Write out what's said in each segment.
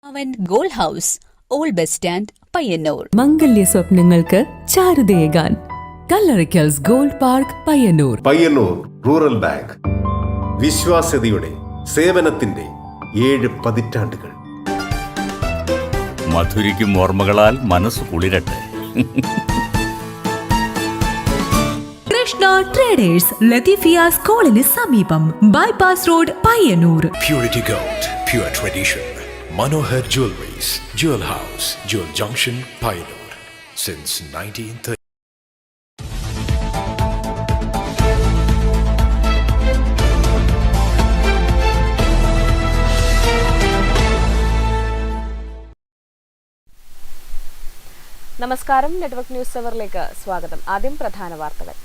അവൻ gold house, old bus stand, Payyanur. മംഗല്യ സ്വപ്നങ്ങൾക്ക് ചാരുതയേകാൻ Kallarakkals gold park, Payyanur. Payyanur rural bank, വിശ്വാസ്യതയുടെ സേവനത്തിന്റെ 7 പതിറ്റാണ്ടുകൾ. മധുരിക്കും ഓർമ്മകളാൽ മനസ്സ് കുളിരട്ടെ. കൃഷ്ണ ട്രേഡേഴ്സ്, ലത്തീഫിയ സ്കൂളിന് സമീപം, bypass road, Payyanur. Purity Gold, pure tradition. Manohar Jewelries, Jewel House, Jewel Junction, Payyanur, since 1930. നമസ്കാരം, നെറ്റ്വർക്ക് ന്യൂസ് അവറിലേക്ക് സ്വാഗതം. ആദ്യം പ്രധാന വാർത്തകൾ.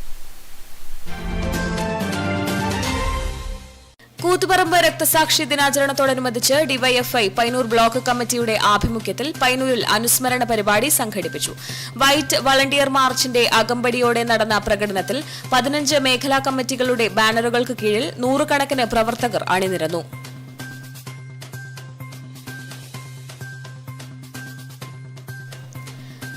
കൂത്തുപറമ്പ് രക്തസാക്ഷി ദിനാചരണത്തോടനുബന്ധിച്ച് ഡിവൈഎഫ്ഐ പയ്യന്നൂർ ബ്ലോക്ക് കമ്മിറ്റിയുടെ ആഭിമുഖ്യത്തിൽ പയ്യന്നൂരിൽ അനുസ്മരണ പരിപാടി സംഘടിപ്പിച്ചു. വൈറ്റ് വളണ്ടിയർ മാർച്ചിന്റെ അകമ്പടിയോടെ നടന്ന പ്രകടനത്തിൽ 15 മേഖലാ കമ്മിറ്റികളുടെ ബാനറുകൾക്ക് കീഴിൽ 100 കണക്കിന് പ്രവർത്തകർ അണിനിരന്നു.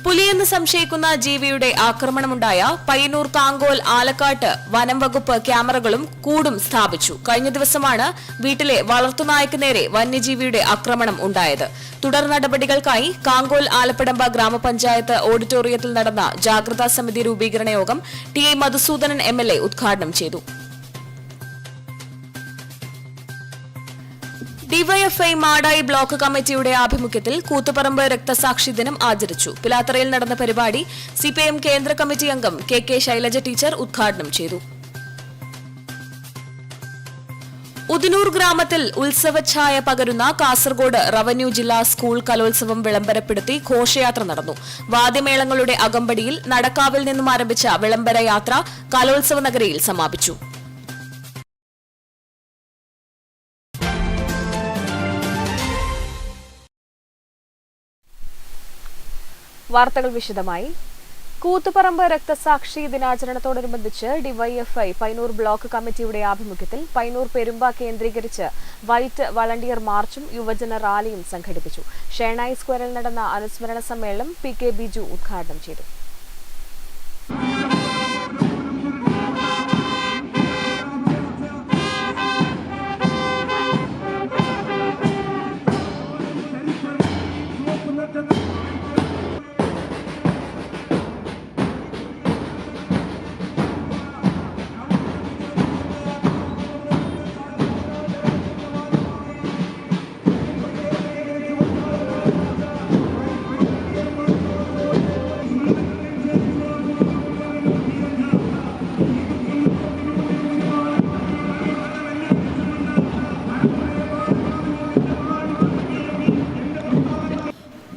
പുലിയെന്ന് സംശയിക്കുന്ന ജീവിയുടെ ആക്രമണമുണ്ടായ പയ്യന്നൂർ കാങ്കോൽ ആലക്കാട്ട് വനം വകുപ്പ് ക്യാമറകളും കൂടും സ്ഥാപിച്ചു. കഴിഞ്ഞ ദിവസമാണ് വീട്ടിലെ വളർത്തുനായ്ക്ക് നേരെ വന്യജീവിയുടെ ആക്രമണം ഉണ്ടായത്. തുടർ നടപടികൾക്കായി കാങ്കോൽ ആലപ്പടമ്പ ഗ്രാമപഞ്ചായത്ത് ഓഡിറ്റോറിയത്തിൽ നടന്ന ജാഗ്രതാ സമിതി രൂപീകരണ യോഗം ടി എ മധുസൂദനൻ MLA ഉദ്ഘാടനം ചെയ്തു. ഡിവൈഎഫ്ഐ മാടായി ബ്ലോക്ക് കമ്മിറ്റിയുടെ ആഭിമുഖ്യത്തിൽ കൂത്തുപറമ്പ് രക്തസാക്ഷി ദിനം ആചരിച്ചു. പിലാത്തറയിൽ നടന്ന പരിപാടി CPIM കേന്ദ്ര കമ്മിറ്റി അംഗം KK ശൈലജ ടീച്ചർ ഉദ്ഘാടനം ചെയ്തു. ഉദിനൂർ ഗ്രാമത്തിൽ ഉത്സവഛായ പകരുന്ന കാസർഗോഡ് റവന്യൂ ജില്ലാ സ്കൂൾ കലോത്സവം വിളംബരപ്പെടുത്തി ഘോഷയാത്ര നടന്നു. വാദ്യമേളങ്ങളുടെ അകമ്പടിയിൽ നടക്കാവിൽ നിന്നും ആരംഭിച്ച വിളംബര യാത്ര കലോത്സവ നഗരിയിൽ സമാപിച്ചു. വാർത്തകൾ വിശദമായി. കൂത്തുപറമ്പ് രക്തസാക്ഷി ദിനാചരണത്തോടനുബന്ധിച്ച് ഡിവൈഎഫ്ഐ പയ്യന്നൂർ ബ്ലോക്ക് കമ്മിറ്റിയുടെ ആഭിമുഖ്യത്തിൽ പയ്യന്നൂർ പെരുമ്പ കേന്ദ്രീകരിച്ച് വൈറ്റ് വളണ്ടിയർ മാർച്ചും യുവജന റാലിയും സംഘടിപ്പിച്ചു. ഷേണായി സ്ക്വയറിൽ നടന്ന അനുസ്മരണ സമ്മേളനം PK ബിജു ഉദ്ഘാടനം ചെയ്തു.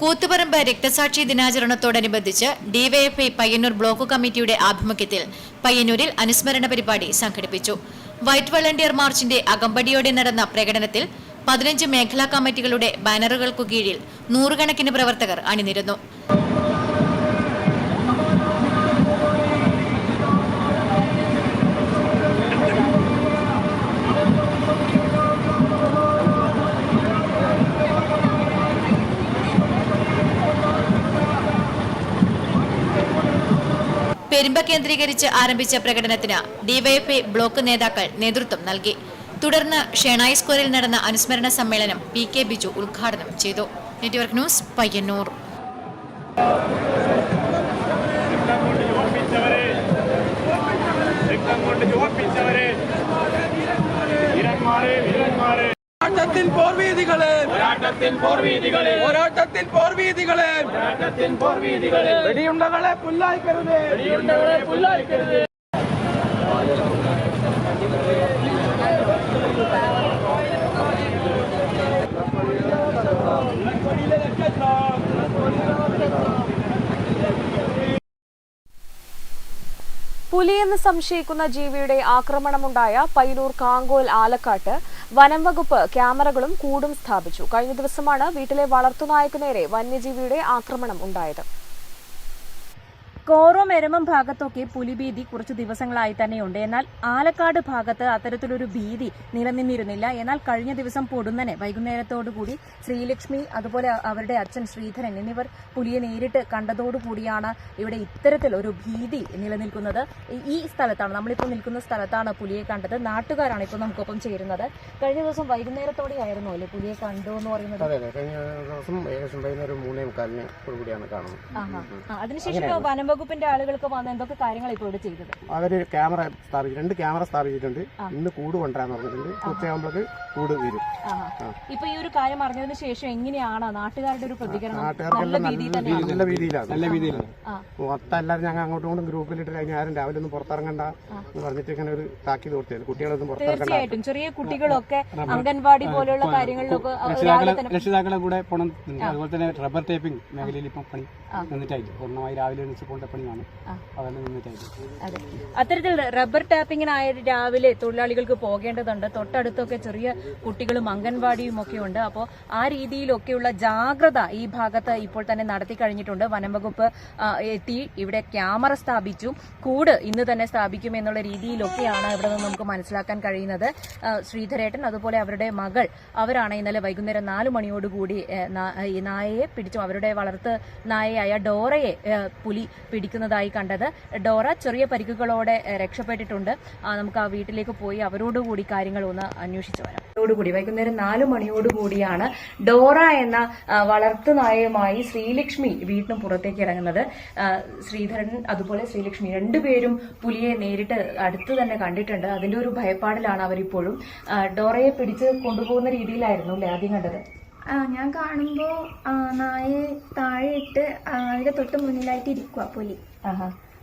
കൂത്തുപറമ്പ് രക്തസാക്ഷി ദിനാചരണത്തോടനുബന്ധിച്ച് ഡിവൈഎഫ്ഐ പയ്യന്നൂർ ബ്ലോക്ക് കമ്മിറ്റിയുടെ ആഭിമുഖ്യത്തിൽ പയ്യന്നൂരിൽ അനുസ്മരണ പരിപാടി സംഘടിപ്പിച്ചു. വൈറ്റ് വളണ്ടിയർ മാർച്ചിന്റെ അകമ്പടിയോടെ നടന്ന പ്രകടനത്തിൽ 15 മേഖലാ കമ്മിറ്റികളുടെ ബാനറുകൾക്കു കീഴിൽ 100 കണക്കിന് പ്രവർത്തകർ അണിനിരന്നു. പെരുമ്പ കേന്ദ്രീകരിച്ച് ആരംഭിച്ച പ്രകടനത്തിന് ഡിവൈഎഫ്ഐ ബ്ലോക്ക് നേതാക്കൾ നേതൃത്വം നൽകി. തുടർന്ന് ഷേണായി സ്ക്വയറിൽ നടന്ന അനുസ്മരണ സമ്മേളനം PK ബിജു ഉദ്ഘാടനം ചെയ്തു. Network news, Payyanur. വെടിയുണ്ടകളെ പുല്ലായിക്കരുത്. പുലിയെന്ന് സംശയിക്കുന്ന ജീവിയുടെ ആക്രമണമുണ്ടായ പയ്യന്നൂർ കാങ്കോൽ ആലക്കാട്ട് വനം വകുപ്പ് ക്യാമറകളും കൂടും സ്ഥാപിച്ചു. കഴിഞ്ഞ ദിവസമാണ് വീട്ടിലെ വളർത്തുനായ്ക്കു നേരെ വന്യജീവിയുടെ ആക്രമണം ഉണ്ടായത്. കോറോം എരമം ഭാഗത്തൊക്കെ പുലിഭീതി കുറച്ചു ദിവസങ്ങളായി തന്നെയുണ്ട്. എന്നാൽ ആലക്കാട് ഭാഗത്ത് അത്തരത്തിലൊരു ഭീതി നിലനിന്നിരുന്നില്ല. എന്നാൽ കഴിഞ്ഞ ദിവസം പൊടുന്നനെ വൈകുന്നേരത്തോടുകൂടി ശ്രീലക്ഷ്മി അതുപോലെ അവരുടെ അച്ഛൻ ശ്രീധരൻ എന്നിവർ പുലിയെ നേരിട്ട് കണ്ടതോടുകൂടിയാണ് ഇവിടെ ഇത്തരത്തിൽ ഒരു ഭീതി നിലനിൽക്കുന്നത്. ഈ സ്ഥലത്താണ്, നമ്മളിപ്പോൾ നിൽക്കുന്ന സ്ഥലത്താണ് പുലിയെ കണ്ടത്. നാട്ടുകാരാണ് ഇപ്പോൾ നമുക്കൊപ്പം ചേരുന്നത്. കഴിഞ്ഞ ദിവസം വൈകുന്നേരത്തോടെയായിരുന്നു അല്ലേ പുലിയെ കണ്ടു എന്ന് പറയുന്നത്? അതെ, കഴിഞ്ഞ ദിവസം ഏകദേശം വൈകുന്നേരം 3:45 കൂടിയാണ് കാണുന്നത്. അതിനുശേഷം വനം വകുപ്പിന്റെ ആളുകൾക്ക് വന്ന് എന്തൊക്കെ കാര്യങ്ങൾ ഇപ്പോൾ ഇവിടെ ചെയ്തത്? അവര് ക്യാമറ സ്ഥാപിച്ചു, 2 ക്യാമറ സ്ഥാപിച്ചിട്ടുണ്ട്. ഇന്ന് കൂട് കൊണ്ടുവരാന്ന് പറഞ്ഞിട്ടുണ്ട്. ഉച്ചയാകുമ്പോഴേക്ക് കൂട് വരും. ഇപ്പൊ ഈ ഒരു കാര്യം അറിഞ്ഞതിന് ശേഷം എങ്ങനെയാണ് നാട്ടുകാരുടെ ഒരു പ്രതികരണം? നാട്ടുകാർക്കെല്ലാം നല്ല രീതിയിലാണ്. മൊത്തം എല്ലാവരും ഞങ്ങൾ അങ്ങോട്ടും ഇങ്ങോട്ടും ഗ്രൂപ്പിലിട്ട് കഴിഞ്ഞാൽ ആരും രാവിലെ ഒന്നും പുറത്തിറങ്ങണ്ട എന്ന് പറഞ്ഞിട്ട് ഇങ്ങനെ ഒരു താക്കീത് കൊടുത്തത്. കുട്ടികളൊന്നും പുറത്തിറങ്ങണ്ട. തീർച്ചയായിട്ടും ചെറിയ കുട്ടികളൊക്കെ അംഗൻവാടി പോലെയുള്ള കാര്യങ്ങളിലൊക്കെ രക്ഷിതാക്കളെ കൂടെ പോകണം. അതുപോലെ തന്നെ റബ്ബർ ടേപ്പിംഗ് മേഖലയിൽ ഇപ്പം പണി നിന്നിട്ടായിട്ട് പൂർണ്ണമായി രാവിലെ എണീച്ചപ്പോഴത്തെ പണിയാണ് അതെല്ലാം നിന്നിട്ടായിട്ട്. അത്തരത്തിൽ റബ്ബർ ടാപ്പിങ്ങിനായി രാവിലെ തൊഴിലാളികൾക്ക് പോകേണ്ടതുണ്ട്. തൊട്ടടുത്തൊക്കെ ചെറിയ കുട്ടികളും അംഗൻവാടിയും ഒക്കെ ഉണ്ട്. അപ്പോൾ ആ രീതിയിലൊക്കെയുള്ള ജാഗ്രത ഈ ഭാഗത്ത് ഇപ്പോൾ തന്നെ നടത്തി കഴിഞ്ഞിട്ടുണ്ട്. വനംവകുപ്പ് എത്തി ഇവിടെ ക്യാമറ സ്ഥാപിച്ചു. കൂട് ഇന്ന് തന്നെ സ്ഥാപിക്കും എന്നുള്ള രീതിയിലൊക്കെയാണ് ഇവിടെ നിന്ന് നമുക്ക് മനസ്സിലാക്കാൻ കഴിയുന്നത്. ശ്രീധരേട്ടൻ അതുപോലെ അവരുടെ മകൾ അവരാണ് ഇന്നലെ വൈകുന്നേരം 4 മണിയോടുകൂടി ഈ നായയെ പിടിച്ചു. അവരുടെ വളർത്ത് നായയായ ഡോറയെ പുലി പിടിക്കുന്നതായി കണ്ടത്. ഡോറ ചെറിയ പരിക്കുകളോടെ രക്ഷപ്പെട്ടിട്ടുണ്ട്. നമുക്ക് ആ വീട്ടിലേക്ക് പോയി അവരോടുകൂടി കാര്യങ്ങൾ ഒന്ന് അന്വേഷിച്ചു വരാം. അതോടുകൂടി വൈകുന്നേരം 4 മണിയോടുകൂടിയാണ് ഡോറ എന്ന വളർത്തു നായയുമായി ശ്രീലക്ഷ്മി വീട്ടിന് പുറത്തേക്ക് ഇറങ്ങുന്നത്. ശ്രീധരൻ അതുപോലെ ശ്രീലക്ഷ്മി രണ്ടുപേരും പുലിയെ നേരിട്ട് അടുത്ത് തന്നെ കണ്ടിട്ടുണ്ട്. അതിന്റെ ഒരു ഭയപ്പാടിലാണ് അവരിപ്പോഴും. ഡോറയെ പിടിച്ച് കൊണ്ടുപോകുന്ന രീതിയിലായിരുന്നു അല്ലേ ആദ്യം കണ്ടത്? ഞാൻ കാണുമ്പോ നായെ താഴെ ഇട്ട് അതിന്റെ തൊട്ട് മുന്നിലായിട്ട് ഇരിക്കുക പുലി.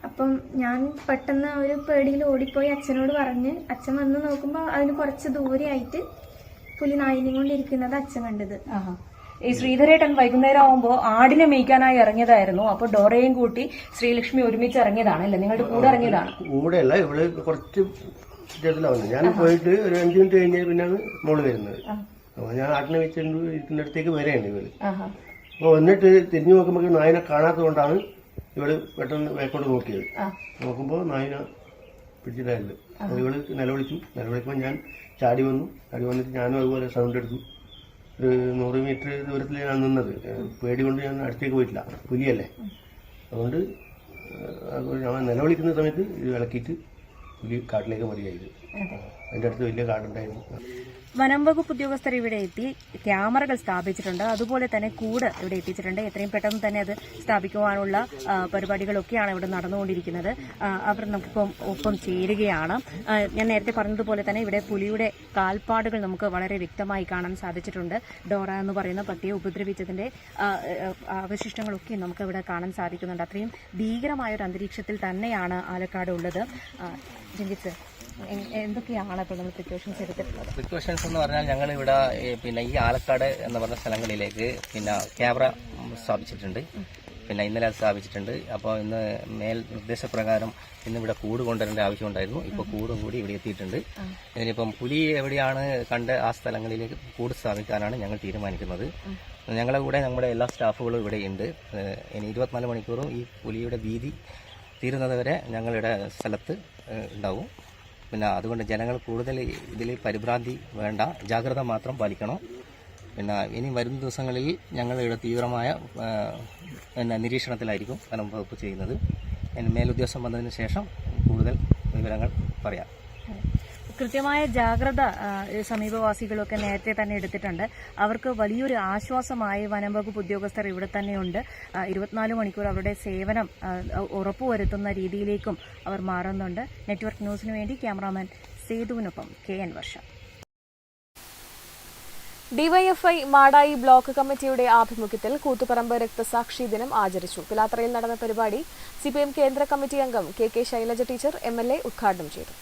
അപ്പം ഞാൻ പെട്ടെന്ന് ഒരു പേടിയിൽ ഓടിപ്പോയി അച്ഛനോട് പറഞ്ഞ് അച്ഛൻ വന്ന് നോക്കുമ്പോൾ അതിന് കുറച്ച് ദൂരെയായിട്ട് പുലി നായിനെ കൊണ്ടിരിക്കുന്നത് അച്ഛൻ കണ്ടത്. ഈ ശ്രീധരേട്ടൻ വൈകുന്നേരം ആവുമ്പോൾ ആടിനെ മേയ്ക്കാനായി ഇറങ്ങിയതായിരുന്നു. അപ്പൊ ഡോറയും കൂട്ടി ശ്രീലക്ഷ്മി ഒരുമിച്ച് ഇറങ്ങിയതാണ് അല്ലേ? നിങ്ങളുടെ കൂടെ ഇറങ്ങിയതാണ്? കൂടെയല്ല, ഇവള് കുറച്ച് ചെറുതാവുന്നു. ഞാൻ പോയിട്ട് ഒരു 5 മിനിറ്റ് കഴിഞ്ഞ് പിന്നെയാണ് മോള് വരുന്നത്. ഞാൻ ആട്ടിനെ വെച്ചിട്ട് ഇരിക്കുന്നിടത്തേക്ക് വരെയാണ് ഇവള്. അപ്പൊ വന്നിട്ട് തിരിഞ്ഞു നോക്കുമ്പോൾ നായനെ കാണാത്തത് കൊണ്ടാണ് ഇവള് പെട്ടെന്ന് വേക്കോട്ട് നോക്കിയത്. നോക്കുമ്പോൾ നായനെ പിടിച്ചിട്ടായിരുന്നു. അപ്പൊ ഇവള് നിലവിളിക്കുമ്പോൾ ഞാൻ ചാടി വന്നിട്ട് ഞാനും അതുപോലെ സൗണ്ട് എടുത്തു. ഒരു 100 മീറ്റർ ദൂരത്തിൽ ഞാൻ നിന്നത്. പേടി കൊണ്ട് ഞാൻ അടുത്തേക്ക് പോയിട്ടില്ല, പുലിയല്ലേ. അതുകൊണ്ട് ഞാൻ നിലവിളിക്കുന്ന സമയത്ത് ഇത് ഇളക്കിയിട്ട് പുലി കാട്ടിലേക്ക് മറിയായത്. അതിൻ്റെ അടുത്ത് വലിയ കാടുണ്ടായിരുന്നു. വനം വകുപ്പ് ഉദ്യോഗസ്ഥർ ഇവിടെ എത്തി ക്യാമറകൾ സ്ഥാപിച്ചിട്ടുണ്ട്. അതുപോലെ തന്നെ കൂട് ഇവിടെ എത്തിച്ചിട്ടുണ്ട്. എത്രയും പെട്ടെന്ന് തന്നെ അത് സ്ഥാപിക്കുവാനുള്ള പരിപാടികളൊക്കെയാണ് ഇവിടെ നടന്നുകൊണ്ടിരിക്കുന്നത്. അവർ നമുക്കിപ്പം ഒപ്പം ചേരുകയാണ്. ഞാൻ നേരത്തെ പറഞ്ഞതുപോലെ തന്നെ ഇവിടെ പുലിയുടെ കാൽപ്പാടുകൾ നമുക്ക് വളരെ വ്യക്തമായി കാണാൻ സാധിച്ചിട്ടുണ്ട്. ഡോറ എന്ന് പറയുന്ന പട്ടിയെ ഉപദ്രവിച്ചതിന്റെ അവശിഷ്ടങ്ങളൊക്കെ നമുക്ക് ഇവിടെ കാണാൻ സാധിക്കുന്നുണ്ട്. അത്രയും ഭീകരമായ ഒരു അന്തരീക്ഷത്തിൽ തന്നെയാണ് ആലക്കാട് ഉള്ളത്. രഞ്ജിത്ത്, എന്തൊക്കെയാണ് ഇപ്പോൾ നമ്മൾ പ്രിക്കോഷൻസ് എടുത്തിട്ടുള്ളത്? പ്രിക്കോഷൻസ് എന്ന് പറഞ്ഞാൽ ഞങ്ങൾ ഇവിടെ ഈ ആലക്കാട് എന്ന് പറഞ്ഞ സ്ഥലങ്ങളിലേക്ക് ക്യാമറ സ്ഥാപിച്ചിട്ടുണ്ട്. ഇന്നലെ അത് സ്ഥാപിച്ചിട്ടുണ്ട്. അപ്പോൾ ഇന്ന് മേൽ നിർദ്ദേശപ്രകാരം ഇന്ന് ഇവിടെ കൂട് കൊണ്ടുവരേണ്ട ആവശ്യമുണ്ടായിരുന്നു. ഇപ്പോൾ കൂടും കൂടി ഇവിടെ എത്തിയിട്ടുണ്ട്. ഇതിനിപ്പം പുലി എവിടെയാണ് കണ്ട് ആ സ്ഥലങ്ങളിലേക്ക് കൂട് സ്ഥാപിക്കാനാണ് ഞങ്ങൾ തീരുമാനിക്കുന്നത്. ഞങ്ങളുടെ കൂടെ നമ്മുടെ എല്ലാ സ്റ്റാഫുകളും ഇവിടെ ഉണ്ട്. ഇനി 24 മണിക്കൂറും ഈ പുലിയുടെ ഭീതി തീരുന്നതുവരെ ഞങ്ങളുടെ സ്ഥലത്ത് ഉണ്ടാവും. അതുകൊണ്ട് ജനങ്ങൾ കൂടുതൽ ഇതിൽ പരിഭ്രാന്തി വേണ്ട, ജാഗ്രത മാത്രം പാലിക്കണം. ഇനി വരുന്ന ദിവസങ്ങളിൽ ഞങ്ങൾ ഇവിടെ തീവ്രമായ നിരീക്ഷണത്തിലായിരിക്കും വനം വകുപ്പ് ചെയ്യുന്നത്. മേലുദ്യോഗസ്ഥൻ വന്നതിന് ശേഷം കൂടുതൽ വിവരങ്ങൾ പറയാം. കൃത്യമായ ജാഗ്രത സമീപവാസികളൊക്കെ നേരത്തെ തന്നെ എടുത്തിട്ടുണ്ട്. അവർക്ക് വലിയൊരു ആശ്വാസമായി വനം വകുപ്പ് ഉദ്യോഗസ്ഥർ ഇവിടെ തന്നെയുണ്ട്. 24 മണിക്കൂർ അവരുടെ സേവനം ഉറപ്പുവരുത്തുന്ന രീതിയിലേക്കും അവർ മാറുന്നുണ്ട്. നെറ്റ്വർക്ക് ന്യൂസിനു വേണ്ടി ക്യാമറാമാൻ സേതുവിനൊപ്പം KN വർഷ. ഡിവൈഎഫ്ഐ മാടായി ബ്ലോക്ക് കമ്മിറ്റിയുടെ ആഭിമുഖ്യത്തിൽ കൂത്തുപറമ്പ് രക്തസാക്ഷി ദിനം ആചരിച്ചു. പിലാത്രയിൽ നടന്ന പരിപാടി CPM കേന്ദ്ര കമ്മിറ്റി അംഗം KK ശൈലജ ടീച്ചർ MLA ഉദ്ഘാടനം ചെയ്തു.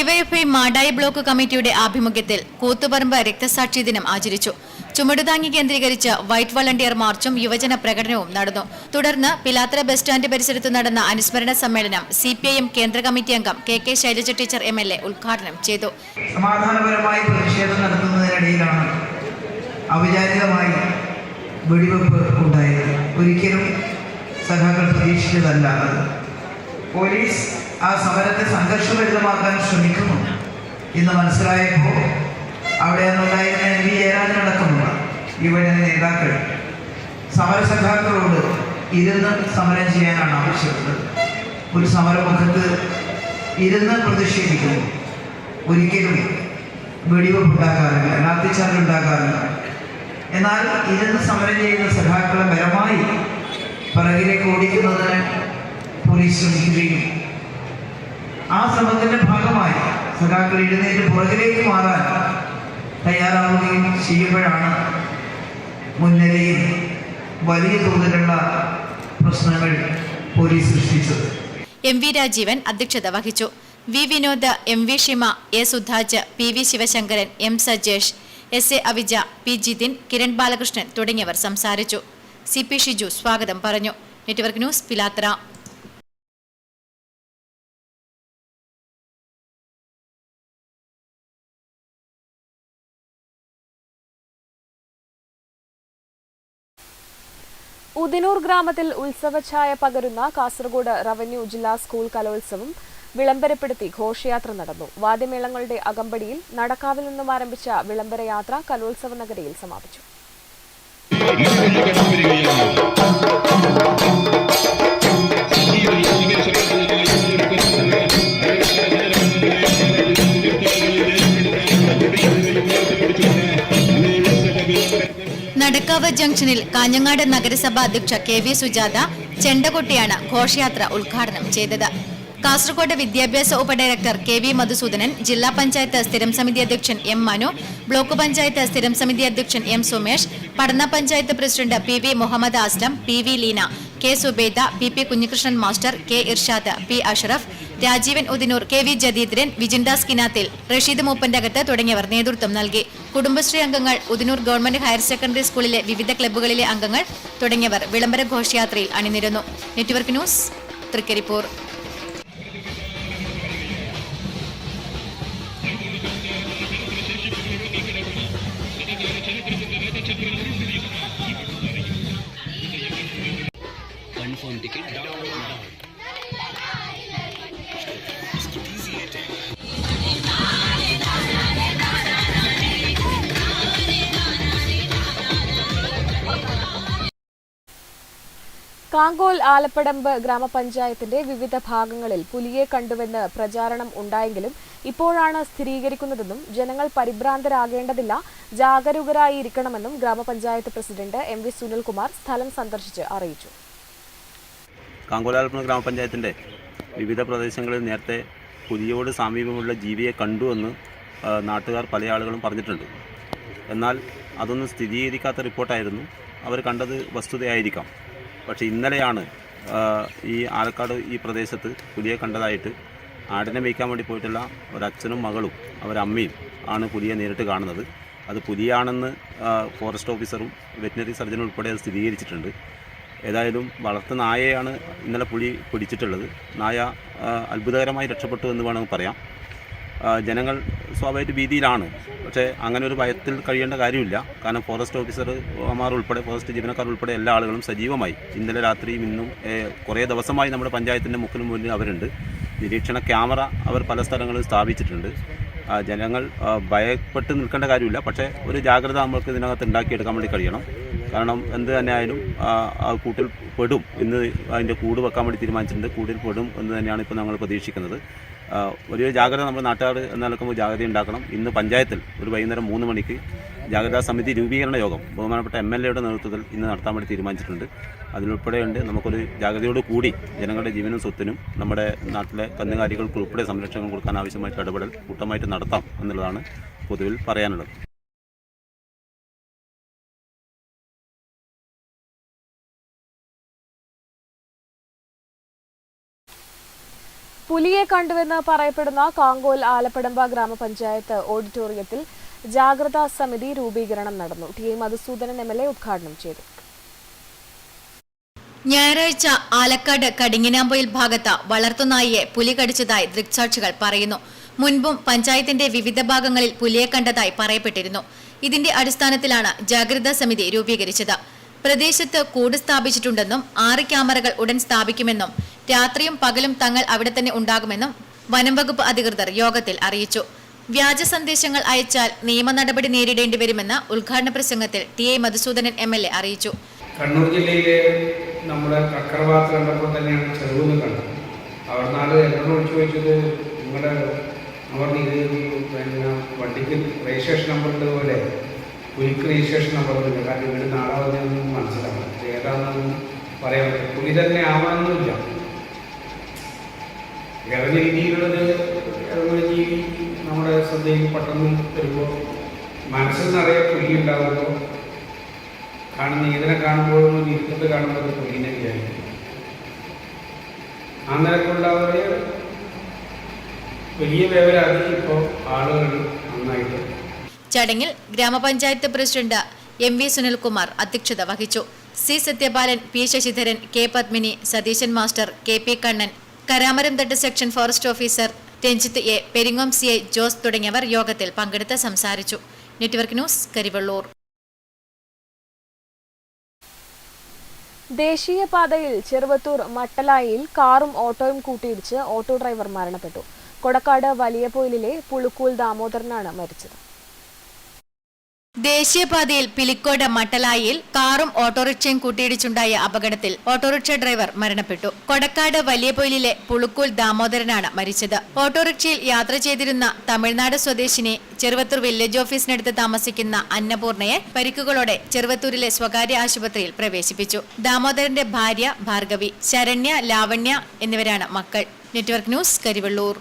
ഡിവൈഎഫ്ഐ മാടായി ബ്ലോക്ക് കമ്മിറ്റിയുടെ ആഭിമുഖ്യത്തിൽ കൂത്തുപറമ്പ് രക്തസാക്ഷി ദിനം ആചരിച്ചു. ചുമടുതാങ്ങി കേന്ദ്രീകരിച്ച് വൈറ്റ് വളണ്ടിയർ മാർച്ചും യുവജന പ്രകടനവും നടന്നു. തുടർന്ന് പിലാത്തറ ബസ് സ്റ്റാൻഡ് പരിസരത്ത് നടന്ന അനുസ്മരണ സമ്മേളനം CPIM കേന്ദ്ര കമ്മിറ്റി അംഗം KK ശൈലജ ടീച്ചർ MLA ഉദ്ഘാടനം ചെയ്തു. സമാധാനപരമായി പ്രതിഷേധം നടത്തുന്നതിനിടയിലാണ് ഔപചാരികമായി വെടിവെപ്പ് ഉണ്ടായത്. ഒരിക്കലും സഖാക്കൾ പ്രതീക്ഷിച്ചതല്ല. പോലീസ് ആ സമരത്തെ സംഘർഷഭരിതമാക്കാൻ ശ്രമിക്കുന്നു എന്ന് മനസ്സിലായപ്പോൾ അവിടെ നിന്നുണ്ടായിരുന്ന NV ജയരാജനടക്കമുള്ള യുവജന നേതാക്കൾ സമരസഖാക്കളോട് ഇരുന്ന് സമരം ചെയ്യാനാണ് ആവശ്യപ്പെട്ടത്. ഒരു സമരമുഖത്ത് ഇരുന്ന് പ്രതിഷേധിക്കുന്നു. ഒരിക്കലും വെടിവെപ്പുണ്ടാകാറില്ല, ലാത്തിച്ചാർജുണ്ടാകാറില്ല. എന്നാൽ ഇരുന്ന് സമരം ചെയ്യുന്ന സഖാക്കളെ ബലമായി പിറകിലേക്ക് ഓടിക്കുന്നതിന് പോലീസ് ശ്രമിക്കുകയും ആ ശ്രമത്തിന്റെ ഭാഗമായി സഖാക്കൾ എഴുന്നേറ്റ് പുറകിലേക്ക് മാറാൻ തയ്യാറാവുകയും ചെയ്യുമ്പോഴാണ് മുൻനിരയിൽ വലിയ തോതിലുള്ള പ്രശ്നങ്ങൾ പോലീസ് സൃഷ്ടിച്ചത്. MV രാജീവൻ അധ്യക്ഷത വഹിച്ചു. V Vinod, MV Shima, A Sudhaj, PV Sivasankaran, M Sajesh, SA Avija, P Jithin, Kiran Balakrishnan തുടങ്ങിയവർ സംസാരിച്ചു. CP ഷിജു സ്വാഗതം പറഞ്ഞു. Network news, Pilathara. ഉദിനൂർ ഗ്രാമത്തിൽ ഉത്സവഛായ പകരുന്ന കാസർഗോഡ് റവന്യൂ ജില്ലാ സ്കൂൾ കലോത്സവം വിളംബരപ്പെടുത്തി ഘോഷയാത്ര നടന്നു. വാദ്യമേളങ്ങളുടെ അകമ്പടിയിൽ നടക്കാവിൽ നിന്നും ആരംഭിച്ച വിളംബരയാത്ര കലോത്സവ നഗരിയിൽ സമാപിച്ചു. നടക്കാവ് ജംഗ്ഷനിൽ കാഞ്ഞങ്ങാട് നഗരസഭ അധ്യക്ഷ KV സുജാത ചെണ്ടകൊട്ടിയാണ് ഘോഷയാത്ര ഉദ്ഘാടനം ചെയ്തത്. കാസർഗോഡ് വിദ്യാഭ്യാസ ഉപഡയറക്ടർ KV മധുസൂദനൻ, ജില്ലാ പഞ്ചായത്ത് സ്ഥിരം സമിതി അധ്യക്ഷൻ M മനു, ബ്ലോക്ക് പഞ്ചായത്ത് സ്ഥിരം സമിതി അധ്യക്ഷൻ M Sumesh, Padanna panchayat president PV Muhammad Aslam, PV Leena, K Subaida, PP Kunhikrishnan master, K Irshad, P Ashraf, Rajeevan Udinur, KV Jadeedran, Vijindas Kinathil, Rasheed Moopantakath തുടങ്ങിയവർ നേതൃത്വം നൽകി. കുടുംബശ്രീ അംഗങ്ങൾ, ഉദിനൂർ ഗവൺമെന്റ് ഹയർ സെക്കൻഡറി സ്കൂളിലെ വിവിധ ക്ലബ്ബുകളിലെ അംഗങ്ങൾ തുടങ്ങിയവർ വിളംബര ഘോഷയാത്രയിൽ അണിനിരന്നു. Network news, Trikaripur. കാങ്കോൽ ആലപ്പടമ്പ് ഗ്രാമപഞ്ചായത്തിന്റെ വിവിധ ഭാഗങ്ങളിൽ പുലിയെ കണ്ടുവെന്ന് പ്രചാരണം ഉണ്ടായെങ്കിലും ഇപ്പോഴാണ് സ്ഥിരീകരിക്കുന്നതെന്നും ജനങ്ങൾ പരിഭ്രാന്തരാകേണ്ടതില്ല, ജാഗരൂകരായി ഇരിക്കണമെന്നും ഗ്രാമപഞ്ചായത്ത് പ്രസിഡന്റ് MV സുനിൽകുമാർ സ്ഥലം സന്ദർശിച്ച് അറിയിച്ചു. കാങ്കോൽ ആലപ്പടമ്പ് ഗ്രാമപഞ്ചായത്തിന്റെ വിവിധ പ്രദേശങ്ങളിൽ നേരത്തെ പുലിയോട് സാമീപ്യമുള്ള ജീവിയെ കണ്ടുവെന്ന് നാട്ടുകാർ പല ആളുകളും പറഞ്ഞിട്ടുണ്ട്. എന്നാൽ അതൊന്നും സ്ഥിരീകരിക്കാത്ത റിപ്പോർട്ടായിരുന്നു. അവർ കണ്ടത് വസ്തുതയായിരിക്കാം. പക്ഷേ ഇന്നലെയാണ് ഈ ആലക്കാട് ഈ പ്രദേശത്ത് പുലിയെ കണ്ടതായിട്ട് ആടിനെ മേയ്ക്കാൻ വേണ്ടി പോയിട്ടുള്ള ഒരച്ഛനും മകളും അവരമ്മയും ആണ് പുലിയെ നേരിട്ട് കാണുന്നത്. അത് പുലിയാണെന്ന് ഫോറസ്റ്റ് ഓഫീസറും വെറ്റിനറി സർജനും ഉൾപ്പെടെ അത് സ്ഥിരീകരിച്ചിട്ടുണ്ട്. ഏതായാലും വളർത്തു നായയാണ് ഇന്നലെ പുലി പിടിച്ചിട്ടുള്ളത്. നായ അത്ഭുതകരമായി രക്ഷപ്പെട്ടു എന്ന് വേണമെങ്കിൽ പറയാം. ജനങ്ങൾ സ്വാഭാവിക ഭീതിയിലാണ്. പക്ഷേ അങ്ങനെ ഒരു ഭയത്തിൽ കഴിയേണ്ട കാര്യമില്ല. കാരണം ഫോറസ്റ്റ് ഓഫീസർമാർ ഉൾപ്പെടെ, ഫോറസ്റ്റ് ജീവനക്കാർ ഉൾപ്പെടെ എല്ലാ ആളുകളും സജീവമായി ഇന്നലെ രാത്രിയും ഇന്നും കുറേ ദിവസമായി നമ്മുടെ പഞ്ചായത്തിൻ്റെ മുന്നിൽ അവരുണ്ട്. നിരീക്ഷണ ക്യാമറ അവർ പല സ്ഥലങ്ങളിൽ സ്ഥാപിച്ചിട്ടുണ്ട്. ജനങ്ങൾ ഭയപ്പെട്ട് നിൽക്കേണ്ട കാര്യമില്ല. പക്ഷേ ഒരു ജാഗ്രത നമുക്ക് ഇതിനകത്ത് ഉണ്ടാക്കിയെടുക്കാൻ വേണ്ടി കഴിയണം. കാരണം എന്ത് തന്നെ ആയാലും കൂട്ടിൽ പെടും. ഇന്ന് അതിൻ്റെ കൂട് വെക്കാൻ വേണ്ടി തീരുമാനിച്ചിട്ടുണ്ട്. കൂട്ടിൽ പെടും എന്ന് തന്നെയാണ് ഇപ്പോൾ ഞങ്ങൾ പ്രതീക്ഷിക്കുന്നത്. വലിയ ജാഗ്രത നമ്മുടെ നാട്ടുകാർ എന്നൊക്കെ ജാഗ്രത ഉണ്ടാക്കണം. ഇന്ന് പഞ്ചായത്തിൽ ഒരു വൈകുന്നേരം 3 മണിക്ക് ജാഗ്രതാ സമിതി രൂപീകരണ യോഗം ബഹുമാനപ്പെട്ട MLA യുടെ നേതൃത്വത്തിൽ ഇന്ന് നടത്താൻ വേണ്ടി തീരുമാനിച്ചിട്ടുണ്ട്. അതിലുൾപ്പെടെയുണ്ട് നമുക്കൊരു ജാഗ്രതയോട് കൂടി ജനങ്ങളുടെ ജീവനും സ്വത്തിനും നമ്മുടെ നാട്ടിലെ കന്നുകാലികൾക്ക് ഉൾപ്പെടെ സംരക്ഷണം കൊടുക്കാൻ ആവശ്യമായിട്ട് ഇടപെടൽ കൂട്ടമായിട്ട് നടത്താം എന്നുള്ളതാണ് പൊതുവിൽ പറയാനുള്ളത്. പുലിയെ കണ്ടുവെന്ന് പറയപ്പെടുന്ന കാങ്കോൽ ആലപ്പടമ്പ ഗ്രാമപഞ്ചായത്ത് ഓഡിറ്റോറിയത്തിൽ ജാഗ്രതാ സമിതി രൂപീകരണം നടന്നു. ടി എ മധുസൂദനൻ MLA ഉദ്ഘാടനം ചെയ്തു. ഞായറാഴ്ച ആലക്കാട് കടിങ്ങിനാമ്പൊയിൽ ഭാഗത്ത് വളർത്തുനായിയെ പുലി കടിച്ചതായി ദൃക്സാക്ഷികൾ പറയുന്നു. മുൻപും പഞ്ചായത്തിന്റെ വിവിധ ഭാഗങ്ങളിൽ പുലിയെ കണ്ടതായി പറയപ്പെട്ടിരുന്നു. ഇതിന്റെ അടിസ്ഥാനത്തിലാണ് ജാഗ്രതാ സമിതി രൂപീകരിച്ചത്. പ്രദേശത്ത് കൂട് സ്ഥാപിച്ചിട്ടുണ്ടെന്നും 6 ക്യാമറകൾ ഉടൻ സ്ഥാപിക്കുമെന്നും രാത്രിയും പകലും തങ്ങൾ അവിടെ തന്നെ ഉണ്ടാകുമെന്നും വനം വകുപ്പ് അധികൃതർ യോഗത്തിൽ അറിയിച്ചു. വ്യാജ സന്ദേശങ്ങൾ അയച്ചാൽ നിയമ നടപടി നേരിടേണ്ടി വരുമെന്ന് ഉദ്ഘാടന പ്രസംഗത്തിൽ ടി എ മധുസൂദനൻ MLA അറിയിച്ചു. കണ്ണൂർ ജില്ലയിലെ നമ്മുടെ കക്കറവാത്ത് കണ്ടപ്പോൾ തന്നെയാണ് ചെറുതെന്ന് കണ്ടത്. അവർ നാട് എന്നോട് വിളിച്ചു ചോദിച്ചത് നിങ്ങളുടെ വണ്ടിക്ക് രജിസ്ട്രേഷൻ നമ്പർ ഉള്ളതുപോലെ പുലിക്ക് രജിസ്ട്രേഷൻ നമ്പർ ഒന്നുമില്ല. കാരണം ഇവിടെ നാടാവുന്നതൊന്നും മനസ്സിലാവും, ഏതാണെന്നൊന്നും പറയാൻ പറ്റില്ല. പുലി തന്നെ ആവാനൊന്നുമില്ല. ഇറങ്ങിയ രീതിയിലുള്ളത് ഇറങ്ങുന്ന ജീവി നമ്മുടെ ശ്രദ്ധയിൽ പെട്ടെന്ന് വരുമ്പോൾ മനസ്സിൽ നിറയെ പുലി ഉണ്ടാകുമ്പോൾ കാണുന്ന ഇതിനെ കാണുമ്പോഴും ഇരുത്തത്ത് കാണുമ്പോൾ പുലിനെ വിചാരിക്കും. ആ നിലക്കുള്ളവരെ വലിയ വേവരാതി ഇപ്പോൾ ആളുകൾ നന്നായിട്ട്. ചടങ്ങിൽ ഗ്രാമപഞ്ചായത്ത് പ്രസിഡന്റ് MV സുനിൽകുമാർ അധ്യക്ഷത വഹിച്ചു. C Sathyapalan, P Sasidharan, K Padmini, Satheesan master, KP Kannan, Karamaramthattu section forest officer Ranjith A, Peringome CI Jose തുടങ്ങിയവർ യോഗത്തിൽ പങ്കെടുത്ത് സംസാരിച്ചു. Network news, Karivellur. ദേശീയപാതയിൽ ചെറുവത്തൂർ മട്ടലായിൽ കാറും ഓട്ടോയും കൂട്ടിയിടിച്ച് ഓട്ടോ ഡ്രൈവർ മരണപ്പെട്ടു. കൊടക്കാട് വലിയപൊയിലിലെ പുളുക്കൂൽ ദാമോദരനാണ് മരിച്ചത്. ദേശീയപാതയിൽ പിലിക്കോട് മട്ടലായിൽ കാറും ഓട്ടോറിക്ഷയും കൂട്ടിയിടിച്ചുണ്ടായ അപകടത്തിൽ ഓട്ടോറിക്ഷ ഡ്രൈവർ മരണപ്പെട്ടു. കൊടക്കാട് വലിയപൊയിലിലെ പുളുക്കൂൽ ദാമോദരനാണ് മരിച്ചത്. ഓട്ടോറിക്ഷയിൽ യാത്ര ചെയ്തിരുന്ന തമിഴ്നാട് സ്വദേശിനി ചെറുവത്തൂർ വില്ലേജ് ഓഫീസിനടുത്ത് താമസിക്കുന്ന അന്നപൂർണയെ പരിക്കുകളോടെ ചെറുവത്തൂരിലെ സ്വകാര്യ ആശുപത്രിയിൽ പ്രവേശിപ്പിച്ചു. ദാമോദരന്റെ ഭാര്യ ഭാർഗവി, ശരണ്യ, ലാവണ്യ എന്നിവരാണ് മക്കൾ. Network news, Karivellur.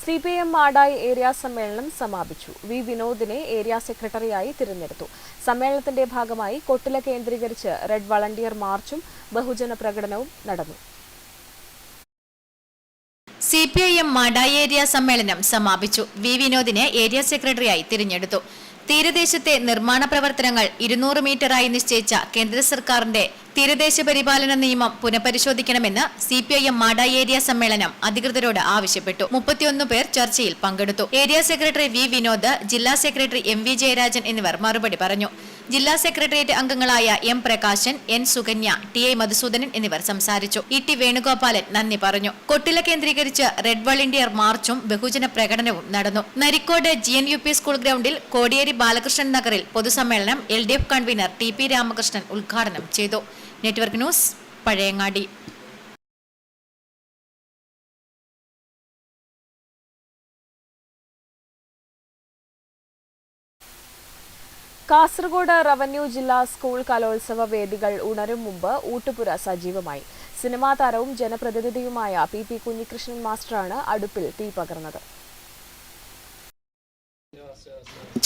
CPM Madayi area സമ്മേളനം സമാപിച്ചു. വി വിനോദിനെ ഏരിയ സെക്രട്ടറിയായി തിരഞ്ഞെടുത്തു. സമ്മേളനത്തിന്റെ ഭാഗമായി കൊട്ടില കേന്ദ്രീകരിച്ച് റെഡ് വളണ്ടിയർ മാർച്ചും ബഹുജന പ്രകടനവും നടന്നു. CPIM മാടായി ഏരിയ സമ്മേളനം സമാപിച്ചു. വി വിനോദിനെ ഏരിയ സെക്രട്ടറിയായി തിരഞ്ഞെടുത്തു. തീരദേശത്തെ നിർമ്മാണ പ്രവർത്തനങ്ങൾ 200 മീറ്ററായി നിശ്ചയിച്ച കേന്ദ്ര സർക്കാരിന്റെ തീരദേശ പരിപാലന നിയമം പുനഃപരിശോധിക്കണമെന്ന് CPIM മാടായി ഏരിയ സമ്മേളനം അധികൃതരോട് ആവശ്യപ്പെട്ടു. 31 പേർ ചർച്ചയിൽ പങ്കെടുത്തു. ഏരിയ സെക്രട്ടറി വി വിനോദ്, ജില്ലാ സെക്രട്ടറി MV ജയരാജൻ എന്നിവർ മറുപടി പറഞ്ഞു. ജില്ലാ സെക്രട്ടേറിയറ്റ് അംഗങ്ങളായ M Prakashan, N Sukanya, T A Madhusoodanan എന്നിവർ സംസാരിച്ചു. ET വേണുഗോപാലൻ നന്ദി പറഞ്ഞു. കൊട്ടില കേന്ദ്രീകരിച്ച് റെഡ് വളണ്ടിയർ മാർച്ചും ബഹുജന പ്രകടനവും നടന്നു. നരിക്കോട് GNUP സ്കൂൾ ഗ്രൗണ്ടിൽ കോടിയേരി ബാലകൃഷ്ണൻ നഗറിൽ പൊതുസമ്മേളനം LDF കൺവീനർ TP രാമകൃഷ്ണൻ ഉദ്ഘാടനം ചെയ്തു. Network news, Pazhayangadi. Kasaragod revenue ജില്ലാ സ്കൂൾ കലോത്സവ വേദികൾ ഉണരും മുമ്പ് ഊട്ടുപുര സജീവമായി. സിനിമാ താരവും ജനപ്രതിനിധിയുമായ PP കുഞ്ഞികൃഷ്ണൻ മാസ്റ്ററാണ് അടുപ്പിൽ തീ പകർന്നത്.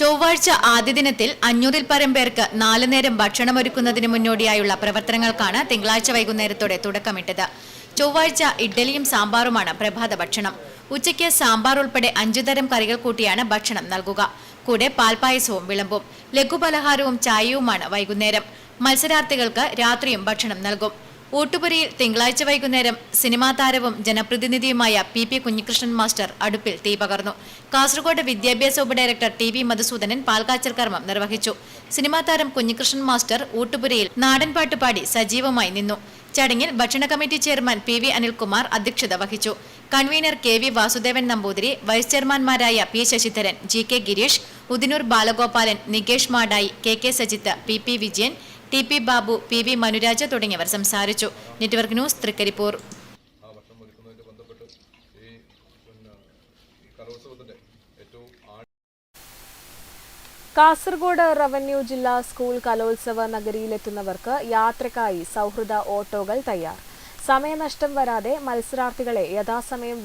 ചൊവ്വാഴ്ച ആദ്യ ദിനത്തിൽ 500-ൽ പരം പേർക്ക് 4 നേരം ഭക്ഷണമൊരുക്കുന്നതിന് മുന്നോടിയായുള്ള പ്രവർത്തനങ്ങൾക്കാണ് തിങ്കളാഴ്ച വൈകുന്നേരത്തോടെ തുടക്കമിട്ടത്. ചൊവ്വാഴ്ച ഇഡ്ഡലിയും സാമ്പാറുമാണ് പ്രഭാത ഭക്ഷണം. ഉച്ചയ്ക്ക് സാമ്പാർ ഉൾപ്പെടെ 5 തരം കറികൾ കൂട്ടിയാണ് ഭക്ഷണം നൽകുക. കൂടെ പാൽപായസവും വിളമ്പും. ലഘുപലഹാരവും ചായയുമാണ് വൈകുന്നേരം. മത്സരാർത്ഥികൾക്ക് രാത്രിയും ഭക്ഷണം നൽകും. ഊട്ടുപുരയിൽ തിങ്കളാഴ്ച വൈകുന്നേരം സിനിമാ താരവും ജനപ്രതിനിധിയുമായ PP കുഞ്ഞികൃഷ്ണൻ മാസ്റ്റർ അടുപ്പിൽ തീ പകർന്നു. കാസർഗോഡ് വിദ്യാഭ്യാസ ഉപഡയറക്ടർ TV മധുസൂദനൻ പാൽകാച്ചൽ കർമ്മം നിർവഹിച്ചു. സിനിമാ താരം കുഞ്ഞികൃഷ്ണൻ മാസ്റ്റർ ഊട്ടുപുരയിൽ നാടൻപാട്ട് പാടി സജീവമായി നിന്നു. ചടങ്ങിൽ ഭക്ഷണ കമ്മിറ്റി ചെയർമാൻ PV അനിൽകുമാർ അധ്യക്ഷത വഹിച്ചു. Convener KV Vasudevan Namboothiri, vice ചെയർമാൻമാരായ P Sasidharan, GK Gireesh, Udinur Balagopalan, Nikesh Madayi, KK Sajith, PP Vijayan, TP Babu, PV Manuraja തുടങ്ങിയവർ സംസാരിച്ചു. Network news, Trikaripur. Kasaragod revenue ജില്ലാ സ്കൂൾ കലോത്സവ നഗരിയിലെത്തുന്നവർക്ക് യാത്രക്കായി സൗഹൃദ ഓട്ടോകൾ തയ്യാർ. സമയനഷ്ടം വരാതെ മത്സരാർത്ഥികളെ യഥാസമയം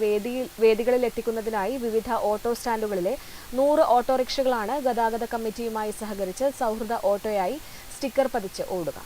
വേദികളിൽ എത്തിക്കുന്നതിനായി വിവിധ ഓട്ടോ സ്റ്റാൻഡുകളിലെ 100 ഓട്ടോറിക്ഷകളാണ് ഗതാഗത കമ്മിറ്റിയുമായി സഹകരിച്ച് സൗഹൃദ ഓട്ടോയായി സ്റ്റിക്കർ പതിച്ച് ഓടുക.